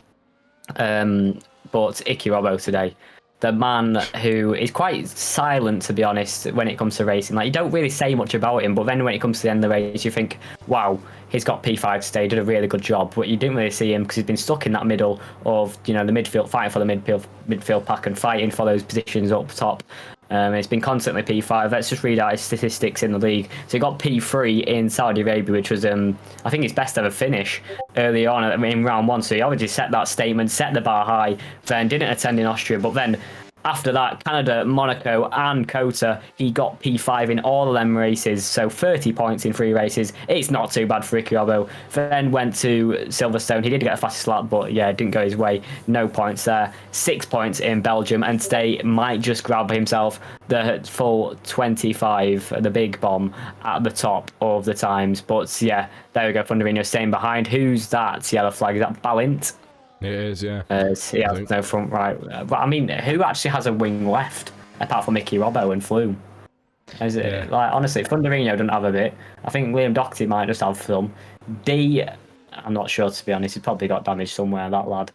But Icky Robbo today, the man who is quite silent, to be honest, when it comes to racing. Like, you don't really say much about him, but then when it comes to the end of the race, you think, wow, he's got P5 today, did a really good job. But you didn't really see him because he's been stuck in that middle of, the midfield, fighting for the midfield pack and fighting for those positions up top. It's been constantly P5. Let's just read out his statistics in the league. So he got P3 in Saudi Arabia, which was, I think, his best ever finish early on in round one. So he obviously set that statement, set the bar high, then didn't attend in Austria. But then after that, Canada, Monaco and Kota, he got P5 in all of them races. So 30 points in 3 races. It's not too bad for Ricky Robbo. Then went to Silverstone. He did get a fastest lap, but yeah, it didn't go his way. No points there. 6 points in Belgium. And today might just grab himself the full 25, the big bomb at the top of the times. But yeah, there we go. Thunderino staying behind. Who's that yellow flag? Is that Balint? It is, yeah. He has no front right. But I mean, who actually has a wing left apart from Mickey Robbo and Flume? Is it like, honestly, Thunderino doesn't have a bit. I think Liam Doherty might just have some. D, I'm not sure, to be honest. He's probably got damage somewhere, that lad.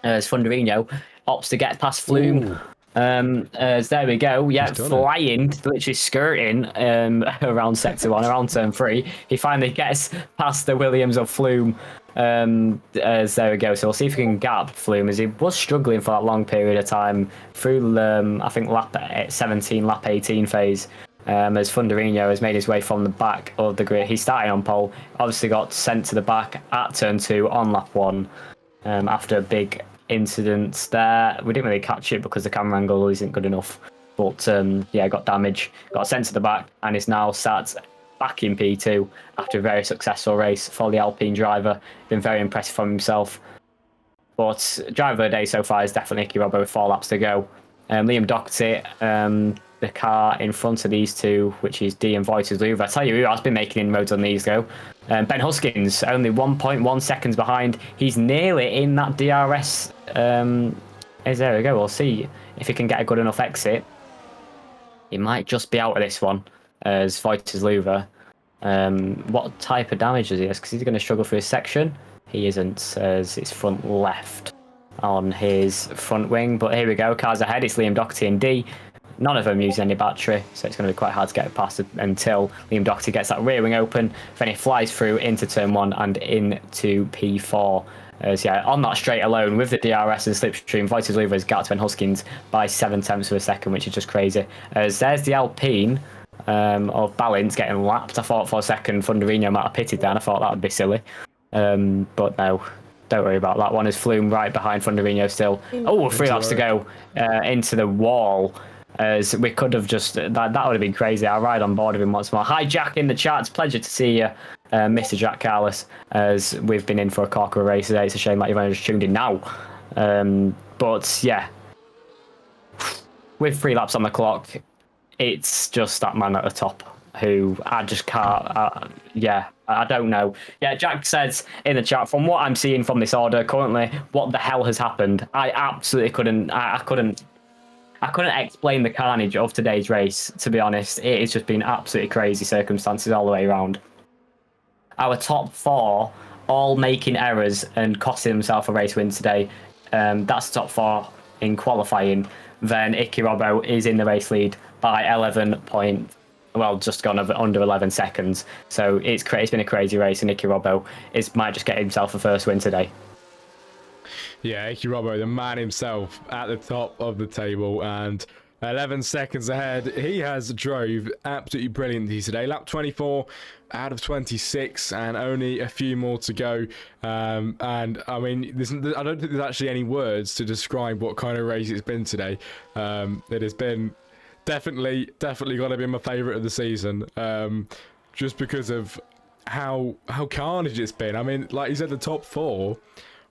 As Thunderino opts to get past Flume. There we go. Yeah, flying, literally skirting around sector 1, around turn 3. He finally gets past the Williams of Flume. There we go. So we'll see if we can gap Flume, as he was struggling for that long period of time through I think lap 17, lap 18 phase. As Thunderino has made his way from the back of the grid. He started on pole, obviously got sent to the back at turn 2 on lap 1 after a big incident there. We didn't really catch it because the camera angle isn't good enough, but yeah, got damage, got sent to the back, and is now sat back in P2 after a very successful race for the Alpine driver. Been very impressive from himself. But driver of the day so far is definitely Icky Robbo with 4 laps to go. Liam Doherty, the car in front of these two, which is D and Voices Louvre. I tell you who has been making inroads on these though. Ben Huskins, only 1.1 seconds behind. He's nearly in that DRS. There we go. We'll see if he can get a good enough exit. He might just be out of this one, as Voices Louvre. What type of damage does he have? Because he's going to struggle for his section. He isn't, as it's front left on his front wing. But here we go. Cars ahead. It's Liam Doherty and D. None of them using any battery, so it's going to be quite hard to get past until Liam Doherty gets that rear wing open. Then he flies through into turn 1 and into P4. As yeah, on that straight alone, with the DRS and slipstream, Voices Louvre has got Ben Huskins by 7/10 of a second, which is just crazy. As there's the Alpine of Balint getting lapped. I thought for a second Thunderino might have pitted there, and I thought that would be silly. But no, don't worry about that one. Is Flume right behind Thunderino still. Oh, 3 laps to go into the wall. As we could have just that would have been crazy. I'll ride on board with him once more. Hi Jack in the chat. It's a pleasure to see you, Mr. Jack Carlos, as we've been in for a corker race today. It's a shame that you've only just tuned in now. But yeah, with 3 laps on the clock, it's just that man at the top who I just can't. Yeah, I don't know. Yeah, Jack says in the chat, from what I'm seeing from this order currently, what the hell has happened? I absolutely couldn't. I couldn't explain the carnage of today's race, to be honest. It has just been absolutely crazy circumstances all the way around. Our top 4 all making errors and costing themselves a race win today. That's the top 4 in qualifying. Then Icky Robbo is in the race lead by 11 just gone under 11 seconds. So it's been a crazy race, and Icky Robbo might just get himself a first win today. Yeah, Icky Robbo, the man himself, at the top of the table and 11 seconds ahead. He has drove absolutely brilliantly today. Lap 24 out of 26 and only a few more to go. And I mean, I don't think there's actually any words to describe what kind of race it's been today. It has been definitely got to be my favourite of the season. Just because of how carnage it's been. I mean, like you said, the top 4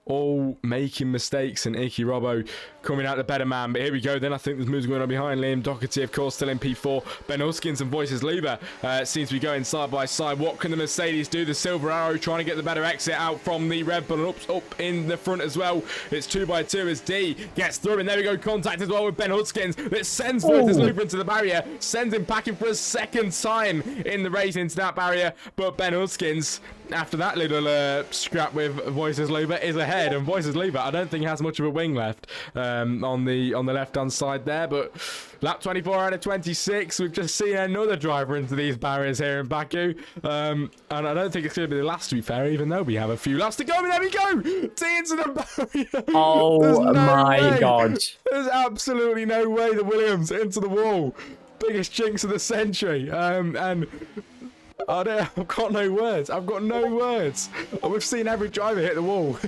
all making mistakes, and Icky Robbo coming out the better man. But here we go then. I think there's moves going on behind. Liam Doherty, of course, still in P4. Ben Huskins and Voices Lever seems to be going side by side. What can the Mercedes do? The Silver Arrow trying to get the better exit out from the Red Bull, and up in the front as well. It's 2x2 as D gets through, and there we go. Contact as well with Ben Huskins. That sends Voices Lever into the barrier, sends him packing for a second time in the race into that barrier. But Ben Huskins, after that little scrap with Voices Lever, is ahead, and Voices Lever I don't think has much of a wing left on the left hand side there. But lap 24 out of 26, we've just seen another driver into these barriers here in Baku, and I don't think it's going to be the last, to be fair, even though we have a few laps to go. And there we go, T into the barrier. Oh my God, there's absolutely no way the Williams into the wall, biggest jinx of the century, and I've got no words. I've got no words. We've seen every driver hit the wall.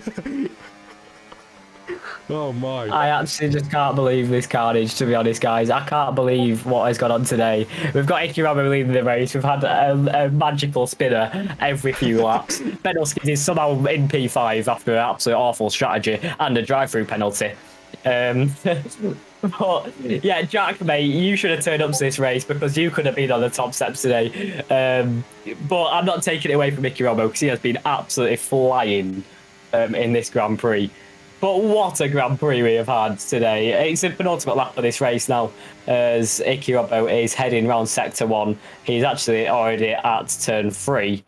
Oh my. I actually just can't believe this carnage, to be honest, guys. I can't believe what has gone on today. We've got Icky Robbo leading the race. We've had a magical spinner every few laps. Ben Huskins is somehow in P5 after an absolute awful strategy and a drive-through penalty. But yeah, Jack, mate, you should have turned up to this race because you could have been on the top steps today. But I'm not taking it away from Icky Robbo because he has been absolutely flying in this Grand Prix. But what a Grand Prix we have had today. It's a penultimate lap of this race now, as Icky Robbo is heading round Sector 1. He's actually already at Turn 3,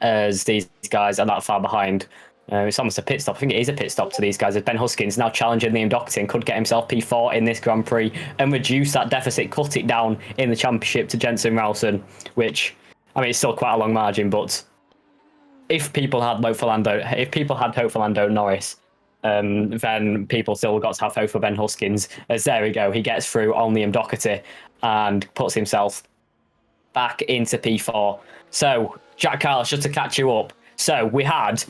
as these guys are that far behind. It's almost a pit stop. I think it is a pit stop to these guys, as Ben Huskins now challenging Liam Doherty and could get himself P4 in this Grand Prix and reduce that deficit, cut it down in the championship to Jensen Ralston, which, I mean, it's still quite a long margin, but if people had hope for Lando Norris, then people still got to have hope for Ben Huskins, as there we go, he gets through on Liam Doherty and puts himself back into P4. So, Jack Carlos, just to catch you up, so we had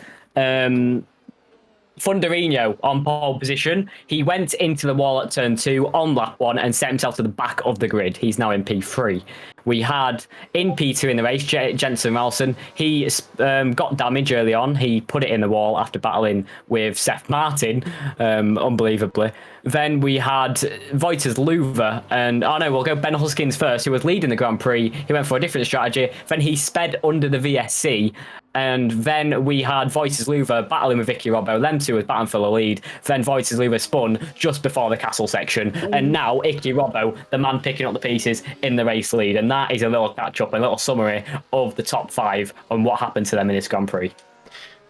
Funderino on pole position. He went into the wall at turn 2 on lap 1 and set himself to the back of the grid. He's now in P3. We had in P2 in the race, Jensen Ralston. He got damage early on. He put it in the wall after battling with Seth Martin, unbelievably. Then we had Voiters Luver, and we'll go Ben Huskins first, who was leading the Grand Prix. He went for a different strategy. Then he sped under the VSC. And then we had Voiters Luver battling with Icky Robbo. Them two was battling for the lead. Then Voiters Luver spun just before the castle section. And now Icky Robbo, the man picking up the pieces in the race lead. And that is a little catch-up, a little summary of the top 5 and what happened to them in this Grand Prix.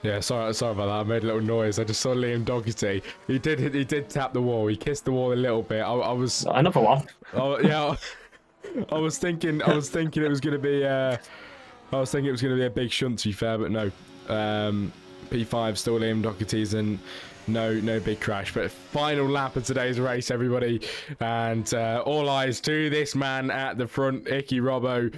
Yeah, sorry about that. I made a little noise. I just saw Liam Doherty. He did tap the wall. He kissed the wall a little bit. I was another one. Oh yeah. I was thinking it was going to be. I was thinking it was going to be a big shunt, to be fair, but no. P5 still Liam Doherty's, and no big crash. But final lap of today's race, everybody, and all eyes to this man at the front, Icky Robbo,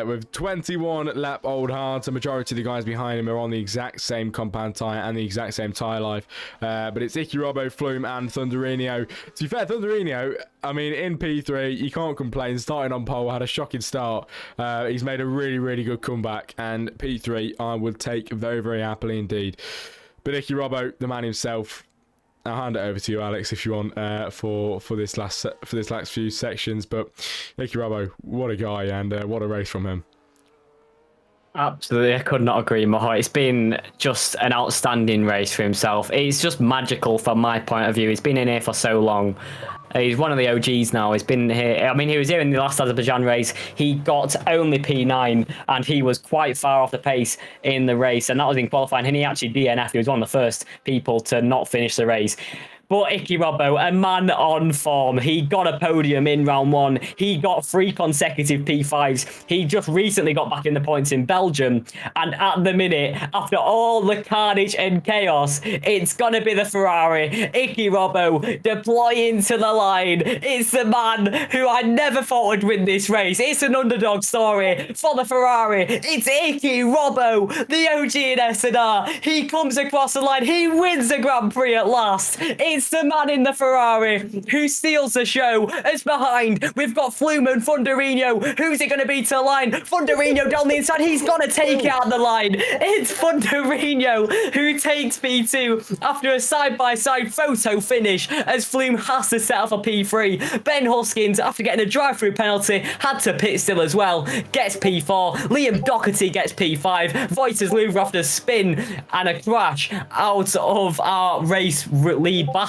with 21 lap old hearts. The majority of the guys behind him are on the exact same compound tyre and the exact same tyre life, but it's Icky Robbo, Flume and Thunderino. To be fair, Thunderino, I mean, in P3 you can't complain. Starting on pole, had a shocking start. He's made a really good comeback, and P3 I would take very, very happily indeed. But Icky Robbo, the man himself, I'll hand it over to you, Alex, if you want, for this last few sections. But Icky Robbo, what a guy, and what a race from him. Absolutely, I could not agree more. It's been just an outstanding race for himself. It's just magical from my point of view. He's been in here for so long. He's one of the OGs now. He's been here. I mean, he was here in the last Azerbaijan race. He got only P9, and he was quite far off the pace in the race, and that was in qualifying. And he actually DNF'd. He was one of the first people to not finish the race. But Icky Robbo, a man on form. He got a podium in round 1. He got 3 consecutive P5s. He just recently got back in the points in Belgium. And at the minute, after all the carnage and chaos, it's going to be the Ferrari. Icky Robbo deploying to the line. It's the man who I never thought would win this race. It's an underdog story for the Ferrari. It's Icky Robbo, the OG in FZR. He comes across the line. He wins the Grand Prix at last. It's the man in the Ferrari who steals the show. As behind, we've got Flume and Funderino. Who's it going to be to the line? Funderino down the inside. He's going to take it out the line. It's Funderino who takes P2 after a side-by-side photo finish as Flume has to set up a P3. Ben Huskins, after getting a drive-through penalty, had to pit still as well. Gets P4. Liam Doherty gets P5. Voiters Louvre after a spin and a crash out of our race lead battle.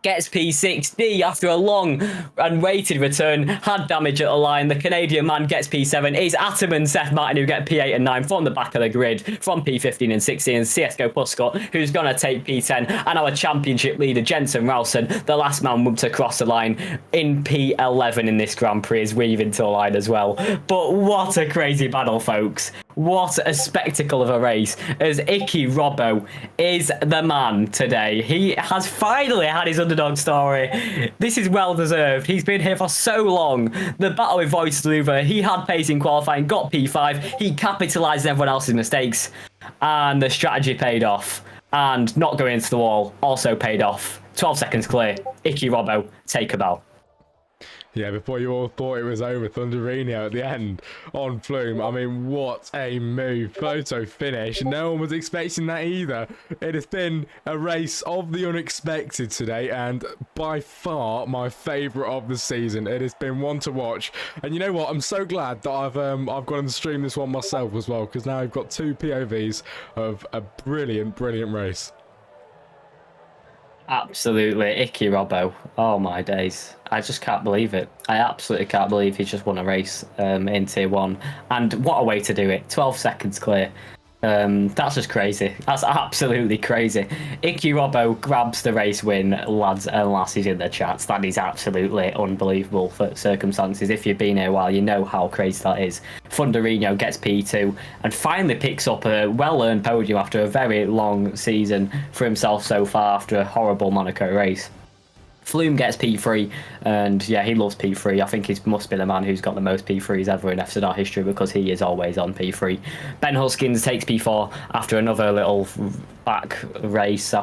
Gets P6. After a long and waited return, had damage at the line. The Canadian man gets P7. It's Atom and Seth Martin who get P8 and 9 from the back of the grid, from P15 and 16. And CSGO Puscott, who's going to take P10. And our championship leader, Jensen Ralston, the last man to cross the line in P11 in this Grand Prix, is weaving to the line as well. But what a crazy battle, folks. What a spectacle of a race, as Icky Robbo is the man today. He has finally had his underdog story. This is well deserved. He's been here for so long. The battle with Voice Louvre, he had pace in qualifying, got P5. He capitalised on everyone else's mistakes, and the strategy paid off. And not going into the wall also paid off. 12 seconds clear. Icky Robbo, take a bow. Yeah, before you all thought it was over, Thunderino at the end on Flume. I mean, what a move. Photo finish. No one was expecting that either. It has been a race of the unexpected today, and by far my favourite of the season. It has been one to watch. And you know what? I'm so glad that I've gone and streamed this one myself as well, because now I've got two POVs of a brilliant, brilliant race. Absolutely, Icky Robbo. Oh my days. I just can't believe it. I absolutely can't believe he's just won a race in Tier 1. And what a way to do it. 12 seconds clear. That's just crazy. That's absolutely crazy. Icky Robbo grabs the race win, lads and lassies in the chats. That is absolutely unbelievable for circumstances. If you've been here a while, you know how crazy that is. Funderino gets P2 and finally picks up a well-earned podium after a very long season for himself so far after a horrible Monaco race. Flume gets P3, and yeah, he loves P3. I think he must be the man who's got the most P3s ever in FZR history, because he is always on P3. Ben Huskins takes P4 after another little back race after